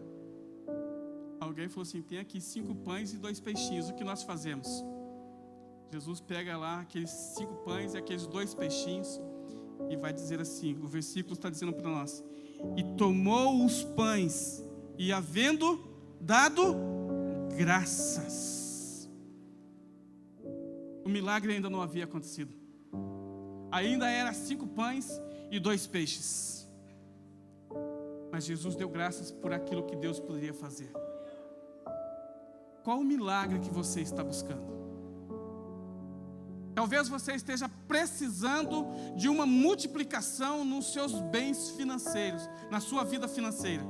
Alguém falou assim: tem aqui 5 pães e 2 peixinhos, o que nós fazemos? Jesus pega lá aqueles 5 pães e aqueles 2 peixinhos e vai dizer assim, o versículo está dizendo para nós: e tomou os pães e havendo dado graças. O milagre ainda não havia acontecido. Ainda era 5 pães e 2 peixes. Mas Jesus deu graças por aquilo que Deus poderia fazer. Qual o milagre que você está buscando? Talvez você esteja precisando de uma multiplicação nos seus bens financeiros, na sua vida financeira.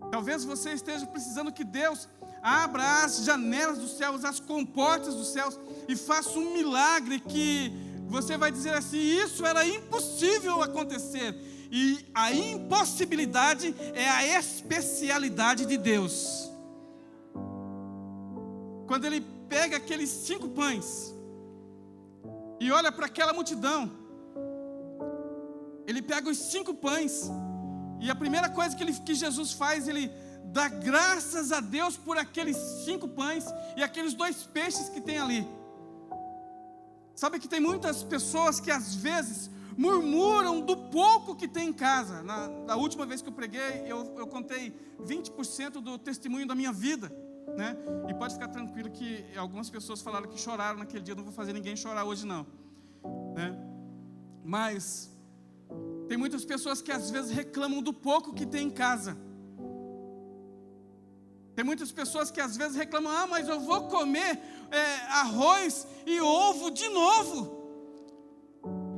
Talvez você esteja precisando que Deus abra as janelas dos céus, as comportas dos céus, e faça um milagre que você vai dizer assim: isso era impossível acontecer. E a impossibilidade é a especialidade de Deus. Quando Ele pega aqueles 5 pães e olha para aquela multidão, Ele pega os 5 pães e a primeira coisa que Jesus faz, Ele dá graças a Deus por aqueles 5 pães e aqueles 2 peixes que tem ali. Sabe que tem muitas pessoas que às vezes murmuram do pouco que tem em casa. Na última vez que eu preguei, eu contei 20% do testemunho da minha vida. né? E pode ficar tranquilo que algumas pessoas falaram que choraram naquele dia. Eu não vou fazer ninguém chorar hoje não, né? Mas tem muitas pessoas que às vezes reclamam do pouco que tem em casa. Tem muitas pessoas que às vezes reclamam: ah, mas eu vou comer arroz e ovo de novo.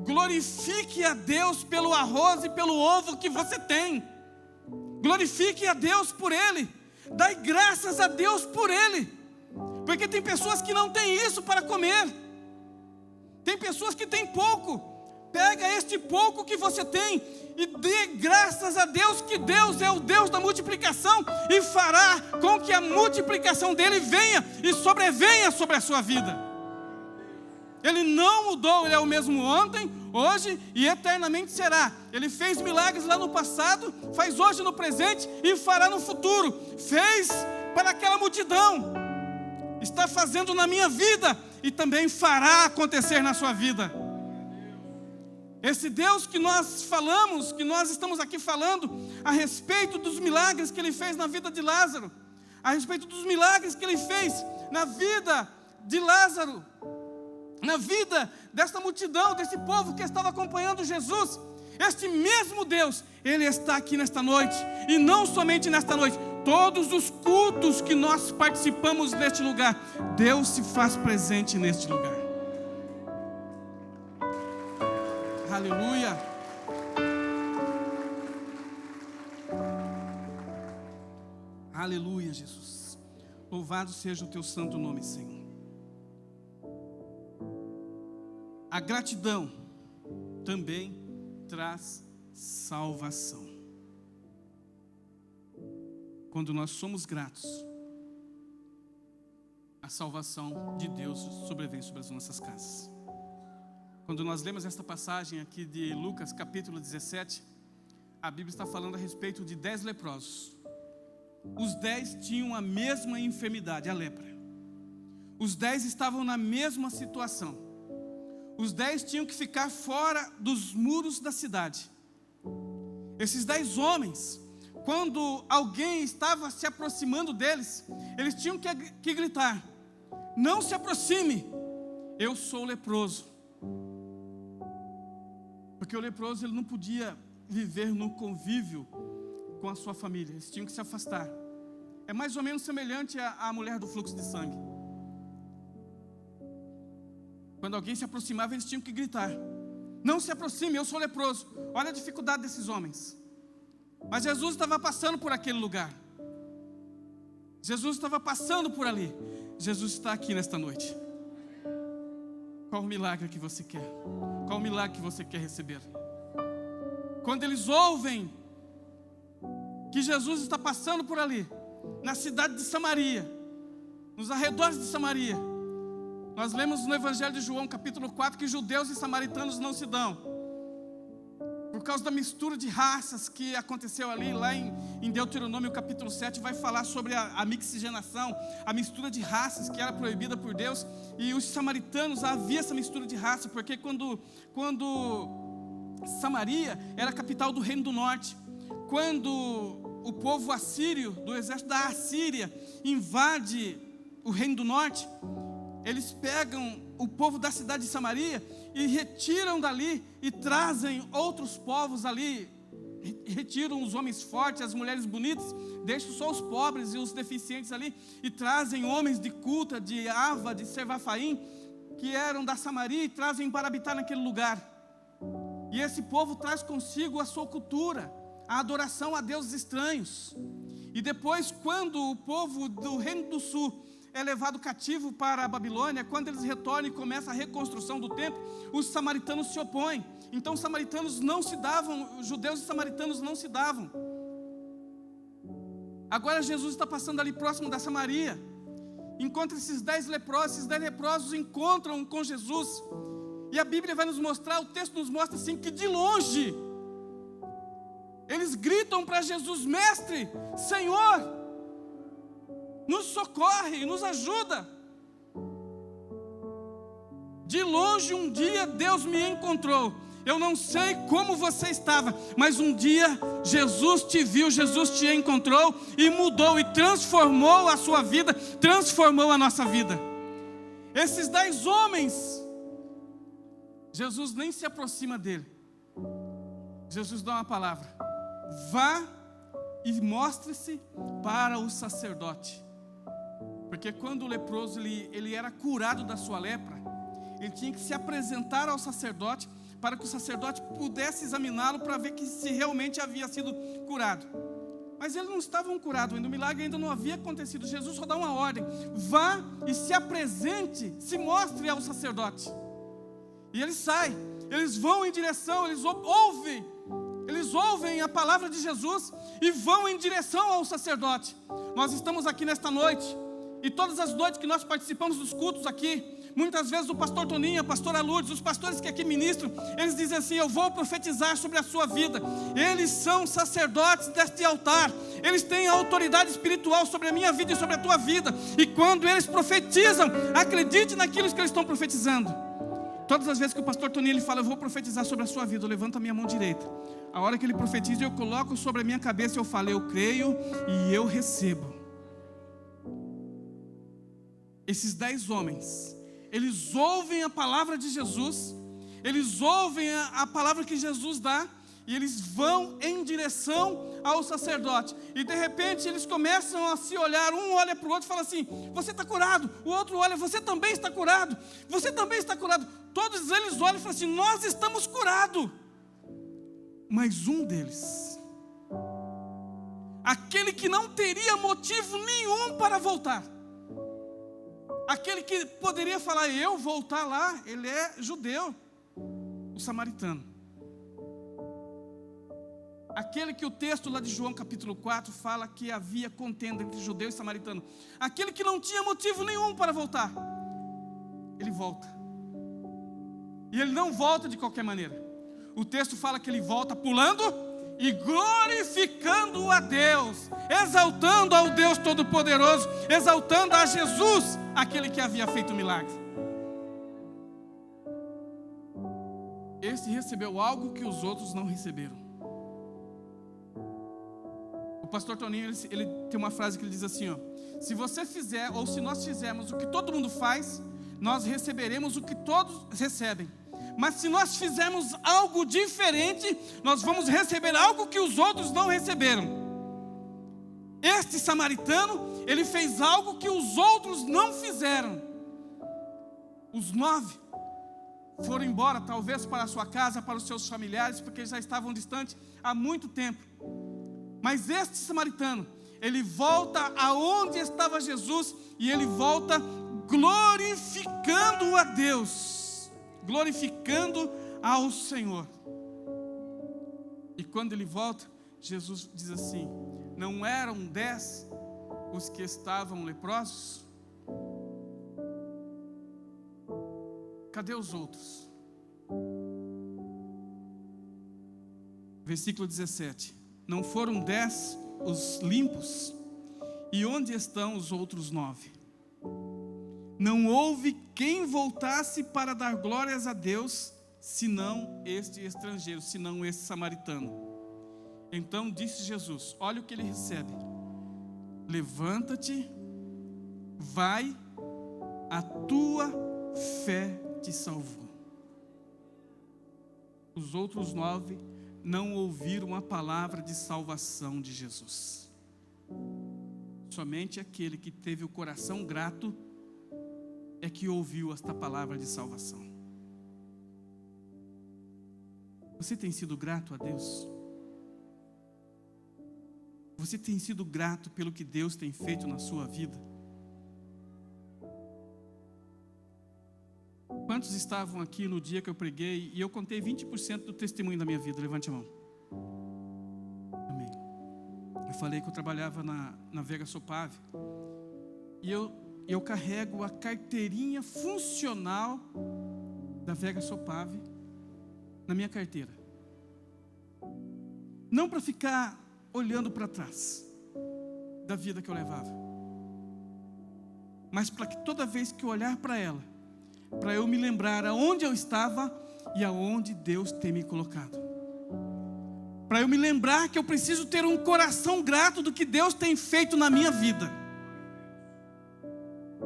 Glorifique a Deus pelo arroz e pelo ovo que você tem. Glorifique a Deus por ele. Dai graças a Deus por ele. Porque tem pessoas que não têm isso para comer. Tem pessoas que têm pouco. Pega este pouco que você tem e dê graças a Deus, que Deus é o Deus da multiplicação e fará com que a multiplicação dele venha e sobrevenha sobre a sua vida. Ele não mudou, ele é o mesmo ontem, hoje e eternamente será. Ele fez milagres lá no passado, faz hoje no presente e fará no futuro. Fez para aquela multidão, está fazendo na minha vida e também fará acontecer na sua vida. Esse Deus que nós falamos, que nós estamos aqui falando a respeito dos milagres que Ele fez na vida de Lázaro, a respeito dos milagres que Ele fez na vida de Lázaro, na vida desta multidão, desse povo que estava acompanhando Jesus. Este mesmo Deus, Ele está aqui nesta noite, e não somente nesta noite, todos os cultos que nós participamos neste lugar, Deus se faz presente neste lugar. Aleluia. Aleluia, Jesus. Louvado seja o teu santo nome, Senhor. A gratidão também traz salvação. Quando nós somos gratos, a salvação de Deus sobrevém sobre as nossas casas. Quando nós lemos esta passagem aqui de Lucas capítulo 17, a Bíblia está falando a respeito de 10 leprosos. Os 10 tinham a mesma enfermidade, a lepra. Os 10 estavam na mesma situação. Os 10 tinham que ficar fora dos muros da cidade. Esses 10 homens, quando alguém estava se aproximando deles, eles tinham que gritar: não se aproxime, eu sou leproso. Porque o leproso, ele não podia viver no convívio com a sua família. Eles tinham que se afastar. É mais ou menos semelhante à mulher do fluxo de sangue. Quando alguém se aproximava, eles tinham que gritar: não se aproxime, eu sou leproso. Olha a dificuldade desses homens. Mas Jesus estava passando por aquele lugar. Jesus estava passando por ali. Jesus está aqui nesta noite. Qual o milagre que você quer? Qual o milagre que você quer receber? Quando eles ouvem que Jesus está passando por ali, na cidade de Samaria, nos arredores de Samaria, nós lemos no Evangelho de João, capítulo 4, que judeus e samaritanos não se dão, por causa da mistura de raças que aconteceu ali. Lá em Deuteronômio capítulo 7 vai falar sobre a mixigenação, a mistura de raças que era proibida por Deus. E os samaritanos, havia essa mistura de raça, porque quando Samaria era a capital do reino do norte, quando o povo assírio, do exército da Assíria, invade o reino do norte, eles pegam o povo da cidade de Samaria e retiram dali e trazem outros povos ali, retiram os homens fortes, as mulheres bonitas, deixam só os pobres e os deficientes ali, e trazem homens de Cuta, de Ava, de Servafaim, que eram da Samaria, e trazem para habitar naquele lugar. E esse povo traz consigo a sua cultura, a adoração a deuses estranhos. E depois, quando o povo do Reino do Sul é levado cativo para a Babilônia, quando eles retornam e começa a reconstrução do templo, os samaritanos se opõem. Então os samaritanos não se davam, os judeus e samaritanos não se davam. Agora Jesus está passando ali próximo da Samaria, encontra esses 10 leprosos encontram com Jesus, e a Bíblia vai nos mostrar, o texto nos mostra assim, que de longe eles gritam para Jesus: mestre, Senhor, nos socorre, nos ajuda. De longe um dia Deus me encontrou Eu não sei como você estava, mas um dia Jesus te viu, Jesus te encontrou e mudou e transformou a sua vida, transformou a nossa vida. Esses 10 homens, Jesus nem se aproxima dele. Jesus dá uma palavra: vá e mostre-se para o sacerdote. Porque quando o leproso ele era curado da sua lepra, ele tinha que se apresentar ao sacerdote, para que o sacerdote pudesse examiná-lo para ver que se realmente havia sido curado. Mas eles não estavam curados ainda, o milagre ainda não havia acontecido. Jesus só dá uma ordem: vá e se apresente, se mostre ao sacerdote. E eles saem, eles vão em direção, eles ouvem a palavra de Jesus e vão em direção ao sacerdote. Nós estamos aqui nesta noite, e todas as noites que nós participamos dos cultos aqui, muitas vezes o pastor Toninho, a pastora Lourdes, os pastores que aqui ministram, eles dizem assim: eu vou profetizar sobre a sua vida. Eles são sacerdotes deste altar, eles têm autoridade espiritual sobre a minha vida e sobre a tua vida. E quando eles profetizam, acredite naquilo que eles estão profetizando. Todas as vezes que o pastor Toninho ele fala: eu vou profetizar sobre a sua vida, eu levanto a minha mão direita. A hora que ele profetiza, eu coloco sobre a minha cabeça e eu falo: eu creio e eu recebo. Esses 10 homens, eles ouvem a palavra de Jesus, eles ouvem a palavra que Jesus dá, e eles vão em direção ao sacerdote. E de repente eles começam a se olhar, um olha para o outro e fala assim: você está curado. O outro olha: você também está curado. Você também está curado. Todos eles olham e falam assim: nós estamos curados. Mas um deles, aquele que não teria motivo nenhum para voltar, aquele que poderia falar: eu voltar lá, ele é judeu, o samaritano. Aquele que o texto lá de João capítulo 4 fala que havia contenda entre judeu e samaritano. Aquele que não tinha motivo nenhum para voltar, ele volta. E ele não volta de qualquer maneira. O texto fala que ele volta pulando e glorificando a Deus, exaltando ao Deus Todo-Poderoso, exaltando a Jesus, aquele que havia feito o milagre. Esse recebeu algo que os outros não receberam. O pastor Toninho, ele tem uma frase que ele diz assim: ó, se você fizer, ou se nós fizermos o que todo mundo faz, nós receberemos o que todos recebem. Mas se nós fizermos algo diferente, nós vamos receber algo que os outros não receberam. Este samaritano, ele fez algo que os outros não fizeram. Os 9 foram embora, talvez para a sua casa, para os seus familiares, porque já estavam distantes há muito tempo. Mas este samaritano, ele volta aonde estava Jesus, e ele volta glorificando a Deus, glorificando ao Senhor. E quando ele volta, Jesus diz assim: não eram 10 os que estavam leprosos? Cadê os outros? Versículo 17: não foram 10 os limpos? E onde estão os outros 9? Não houve quem voltasse para dar glórias a Deus, senão este estrangeiro, senão este samaritano. Então disse Jesus, olha o que ele recebe: levanta-te, vai, a tua fé te salvou. Os outros 9 não ouviram a palavra de salvação de Jesus. Somente aquele que teve o coração grato é que ouviu esta palavra de salvação. Você tem sido grato a Deus? Você tem sido grato pelo que Deus tem feito na sua vida? Quantos estavam aqui no dia que eu preguei e eu contei 20% do testemunho da minha vida? Levante a mão. Amém. Eu falei que eu trabalhava na Vega Sopave e eu carrego a carteirinha funcional da Vega Sopave na minha carteira. Não para ficar olhando para trás da vida que eu levava, mas para que toda vez que eu olhar para ela, para eu me lembrar aonde eu estava e aonde Deus tem me colocado. Para eu me lembrar que eu preciso ter um coração grato do que Deus tem feito na minha vida.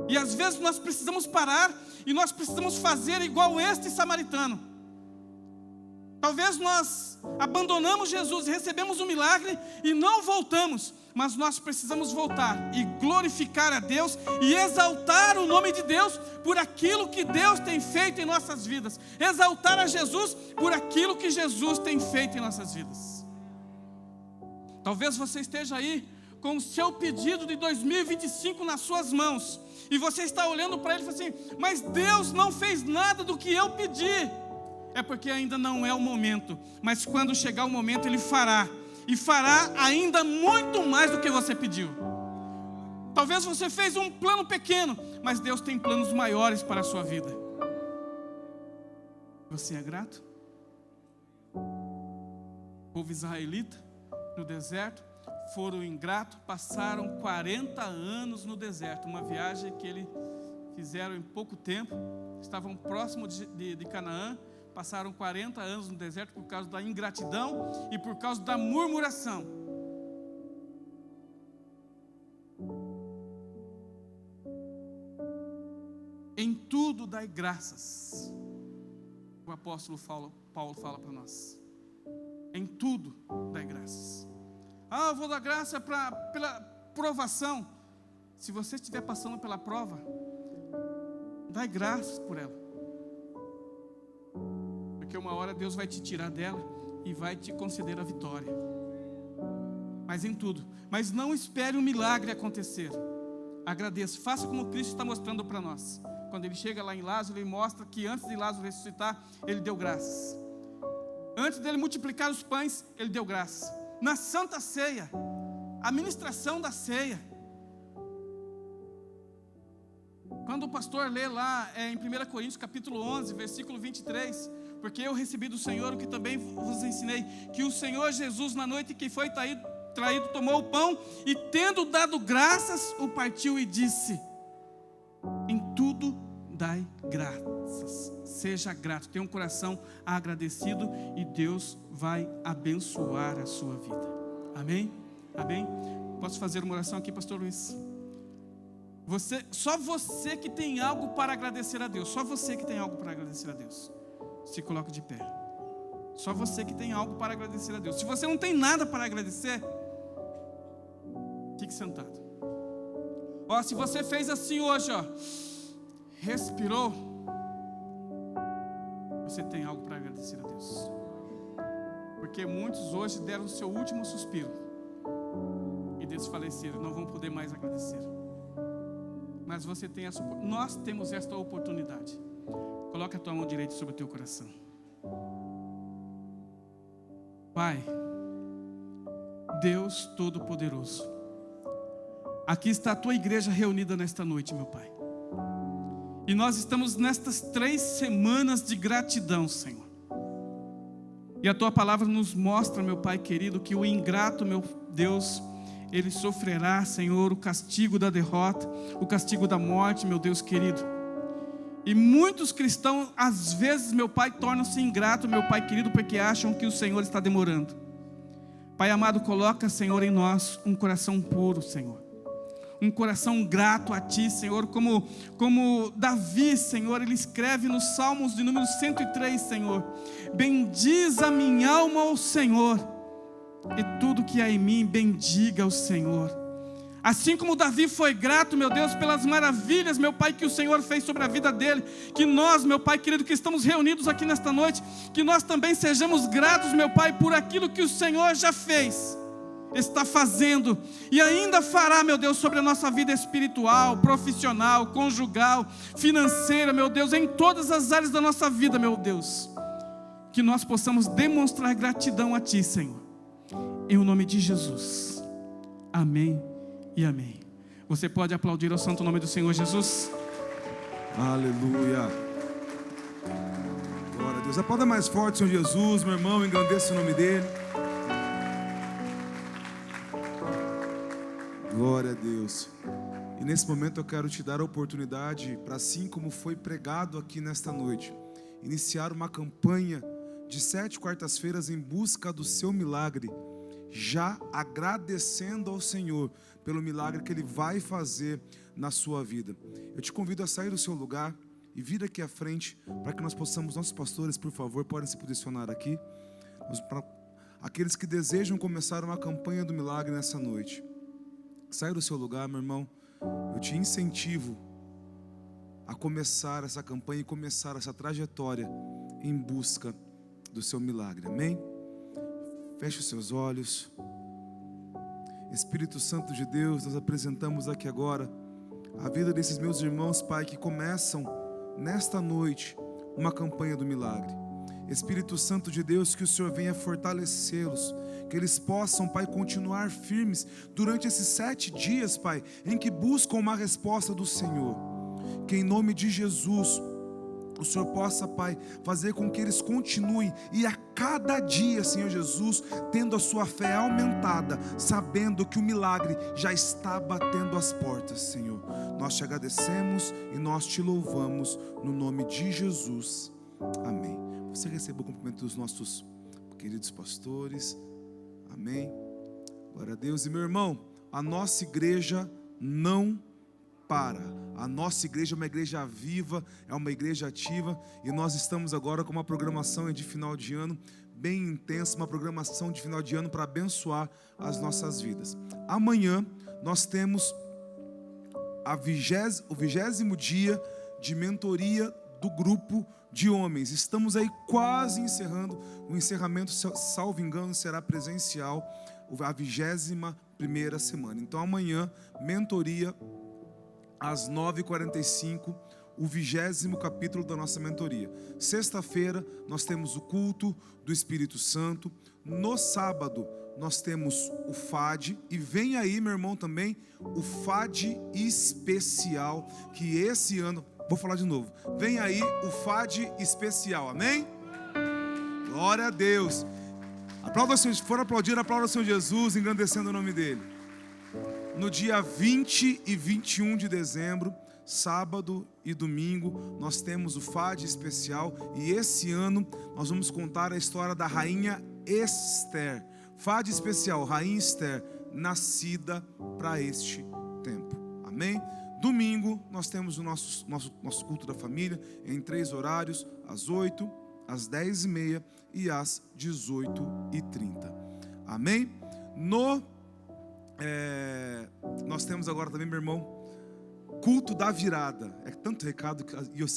E às vezes nós precisamos parar e nós precisamos fazer igual este samaritano. Talvez nós abandonamos Jesus e recebemos um milagre e não voltamos, mas nós precisamos voltar e glorificar a Deus e exaltar o nome de Deus por aquilo que Deus tem feito em nossas vidas. Exaltar a Jesus por aquilo que Jesus tem feito em nossas vidas. Talvez você esteja aí com o seu pedido de 2025 nas suas mãos e você está olhando para ele e fala assim: mas Deus não fez nada do que eu pedi. É porque ainda não é o momento, mas quando chegar o momento Ele fará, e fará ainda muito mais do que você pediu. Talvez você fez um plano pequeno, mas Deus tem planos maiores para a sua vida. Você é grato? O povo israelita no deserto foram ingratos, passaram 40 anos no deserto, uma viagem que eles fizeram em pouco tempo, estavam próximos de Canaã. Passaram 40 anos no deserto por causa da ingratidão e por causa da murmuração. Em tudo dai graças. O apóstolo Paulo fala para nós. Em tudo dai graças. Eu vou dar graça pela provação. Se você estiver passando pela prova, dai graças por ela. Porque uma hora Deus vai te tirar dela e vai te conceder a vitória. Mas em tudo. Mas não espere um milagre acontecer. Agradeça. Faça como Cristo está mostrando para nós. Quando Ele chega lá em Lázaro, Ele mostra que antes de Lázaro ressuscitar, Ele deu graças. Antes dele multiplicar os pães, Ele deu graças. Na Santa Ceia, a ministração da ceia. Quando o pastor lê lá em 1 Coríntios capítulo 11, versículo 23, porque eu recebi do Senhor o que também vos ensinei, que o Senhor Jesus, na noite que foi traído, tomou o pão e, tendo dado graças, o partiu e disse: em tudo dai graças, seja grato, tenha um coração agradecido e Deus vai abençoar a sua vida. Amém? Amém? Posso fazer uma oração aqui, pastor Luiz? Só você que tem algo para agradecer a Deus, só você que tem algo para agradecer a Deus, se coloque de pé. Só você que tem algo para agradecer a Deus. Se você não tem nada para agradecer, fique sentado. Se você fez assim hoje, respirou, você tem algo para agradecer a Deus. Porque muitos hoje deram o seu último suspiro e desfaleceram, não vão poder mais agradecer. Mas você tem nós temos esta oportunidade. Coloca a tua mão direita sobre o teu coração. Pai, Deus Todo-Poderoso, aqui está a tua igreja reunida nesta noite, meu Pai. E nós estamos nestas 3 semanas de gratidão, Senhor. E a tua palavra nos mostra, meu Pai querido, que o ingrato, meu Deus, ele sofrerá, Senhor, o castigo da derrota, o castigo da morte, meu Deus querido. E muitos cristãos, às vezes, meu Pai, tornam-se ingratos, meu Pai querido, porque acham que o Senhor está demorando. Pai amado, coloca, Senhor, em nós um coração puro, Senhor. Um coração grato a Ti, Senhor, como Davi, Senhor, ele escreve nos Salmos de número 103, Senhor: bendiz a minha alma ao Senhor, e tudo que há em mim, bendiga o Senhor. Assim como Davi foi grato, meu Deus, pelas maravilhas, meu Pai, que o Senhor fez sobre a vida dele, que nós, meu Pai querido, que estamos reunidos aqui nesta noite, que nós também sejamos gratos, meu Pai, por aquilo que o Senhor já fez, está fazendo e ainda fará, meu Deus, sobre a nossa vida espiritual, profissional, conjugal, financeira, meu Deus, em todas as áreas da nossa vida, meu Deus, que nós possamos demonstrar gratidão a Ti, Senhor, em o nome de Jesus. Amém e amém. Você pode aplaudir ao santo nome do Senhor Jesus? Aleluia. Glória a Deus. Aplauda mais forte, Senhor Jesus, meu irmão, engrandeça o nome dele. Glória a Deus. E nesse momento eu quero te dar a oportunidade para, assim como foi pregado aqui nesta noite, iniciar uma campanha de 7 quartas-feiras em busca do seu milagre, já agradecendo ao Senhor pelo milagre que Ele vai fazer na sua vida. Eu te convido a sair do seu lugar e vir aqui à frente para que nós possamos, nossos pastores, por favor, podem se posicionar aqui. Para aqueles que desejam começar uma campanha do milagre nessa noite, saia do seu lugar, meu irmão. Eu te incentivo a começar essa campanha e começar essa trajetória em busca do seu milagre, amém? Feche os seus olhos. Espírito Santo de Deus, nós apresentamos aqui agora a vida desses meus irmãos, Pai, que começam nesta noite uma campanha do milagre. Espírito Santo de Deus, que o Senhor venha fortalecê-los, que eles possam, Pai, continuar firmes durante esses 7 dias, Pai, em que buscam uma resposta do Senhor. Que em nome de Jesus o Senhor possa, Pai, fazer com que eles continuem e a cada dia, Senhor Jesus, tendo a sua fé aumentada, sabendo que o milagre já está batendo as portas, Senhor. Nós te agradecemos e nós te louvamos no nome de Jesus. Amém. Você recebeu o cumprimento dos nossos queridos pastores. Amém. Glória a Deus. E meu irmão, a nossa igreja não para. A nossa igreja é uma igreja viva, é uma igreja ativa, e nós estamos agora com uma programação de final de ano bem intensa, uma programação de final de ano para abençoar as nossas vidas. Amanhã nós temos o 20º dia de mentoria do grupo de homens. Estamos aí quase encerrando. O encerramento, salvo engano, será presencial a 21ª semana. Então amanhã, mentoria às 9h45, o 20º capítulo da nossa mentoria. Sexta-feira nós temos o culto do Espírito Santo. No sábado nós temos o FAD, e vem aí, meu irmão, também o FAD especial, que esse ano, vou falar de novo, vem aí o FAD especial, amém? Glória a Deus. Aplauda, se for aplaudir, aplauda o Senhor Jesus, engrandecendo o nome dele. No dia 20 e 21 de dezembro, sábado e domingo, nós temos o FAD especial, e esse ano nós vamos contar a história da rainha Esther. FAD especial, rainha Esther, nascida para este tempo, amém? Domingo nós temos o nosso culto da família em 3 horários, às 8, às 10h30 e às 18h30, amém? Nós temos agora também, meu irmão, culto da virada. É tanto recado que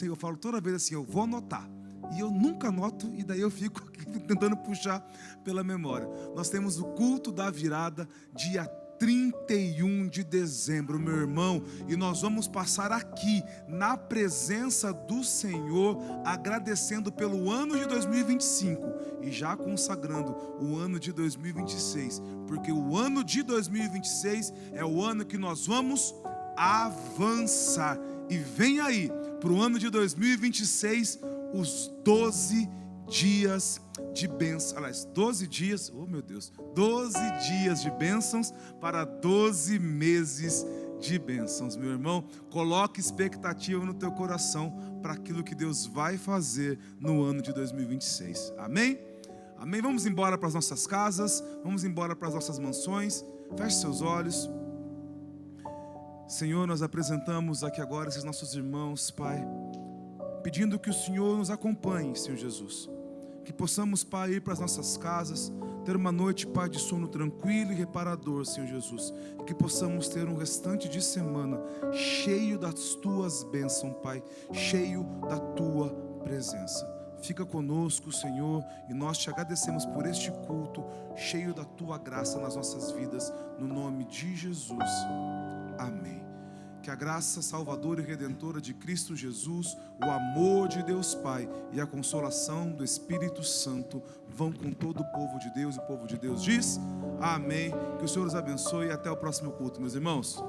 eu falo toda vez assim, eu vou anotar, e eu nunca anoto, e daí eu fico tentando puxar pela memória. Nós temos o culto da virada dia 31 de dezembro, meu irmão, e nós vamos passar aqui na presença do Senhor, agradecendo pelo ano de 2025 e já consagrando o ano de 2026, porque o ano de 2026 é o ano que nós vamos avançar. E vem aí para o ano de 2026 os 12 dias de bênção. Aliás, 12 dias, oh meu Deus, 12 dias de bênçãos para 12 meses de bênçãos, meu irmão. Coloque expectativa no teu coração para aquilo que Deus vai fazer no ano de 2026, amém? Amém? Vamos embora para as nossas casas, vamos embora para as nossas mansões. Feche seus olhos. Senhor, nós apresentamos aqui agora esses nossos irmãos, Pai, pedindo que o Senhor nos acompanhe, Senhor Jesus. Que possamos, Pai, ir para as nossas casas, ter uma noite, Pai, de sono tranquilo e reparador, Senhor Jesus. E que possamos ter um restante de semana cheio das Tuas bênçãos, Pai, cheio da Tua presença. Fica conosco, Senhor, e nós te agradecemos por este culto cheio da Tua graça nas nossas vidas, no nome de Jesus. Amém. Que a graça salvadora e redentora de Cristo Jesus, o amor de Deus Pai e a consolação do Espírito Santo vão com todo o povo de Deus, e o povo de Deus diz amém. Que o Senhor os abençoe e até o próximo culto, meus irmãos.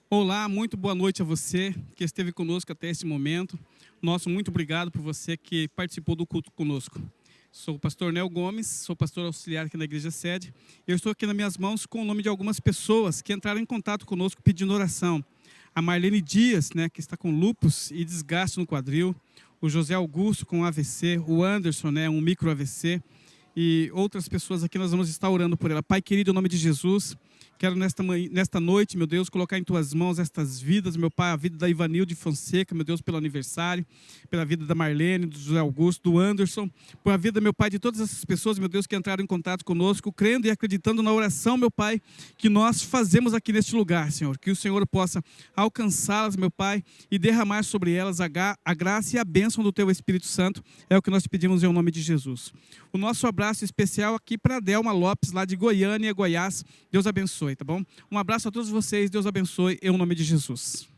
Olá, muito boa noite a você que esteve conosco até este momento. Nosso muito obrigado por você que participou do culto conosco. Sou o pastor Nel Gomes, sou pastor auxiliar aqui na Igreja Sede. Eu estou aqui nas minhas mãos com o nome de algumas pessoas que entraram em contato conosco pedindo oração. A Marlene Dias, né, que está com lúpus e desgaste no quadril. O José Augusto com AVC. O Anderson, né, um micro AVC. E outras pessoas aqui, nós vamos estar orando por ela. Pai querido, em nome de Jesus, quero nesta noite, meu Deus, colocar em Tuas mãos estas vidas, meu Pai, a vida da Ivanilde Fonseca, meu Deus, pelo aniversário, pela vida da Marlene, do José Augusto, do Anderson, por a vida, meu Pai, de todas essas pessoas, meu Deus, que entraram em contato conosco, crendo e acreditando na oração, meu Pai, que nós fazemos aqui neste lugar, Senhor. Que o Senhor possa alcançá-las, meu Pai, e derramar sobre elas a graça e a bênção do Teu Espírito Santo. É o que nós pedimos em nome de Jesus. O nosso abraço especial aqui para a Delma Lopes, lá de Goiânia, Goiás. Deus abençoe, tá bom? Um abraço a todos vocês, Deus abençoe, em nome de Jesus.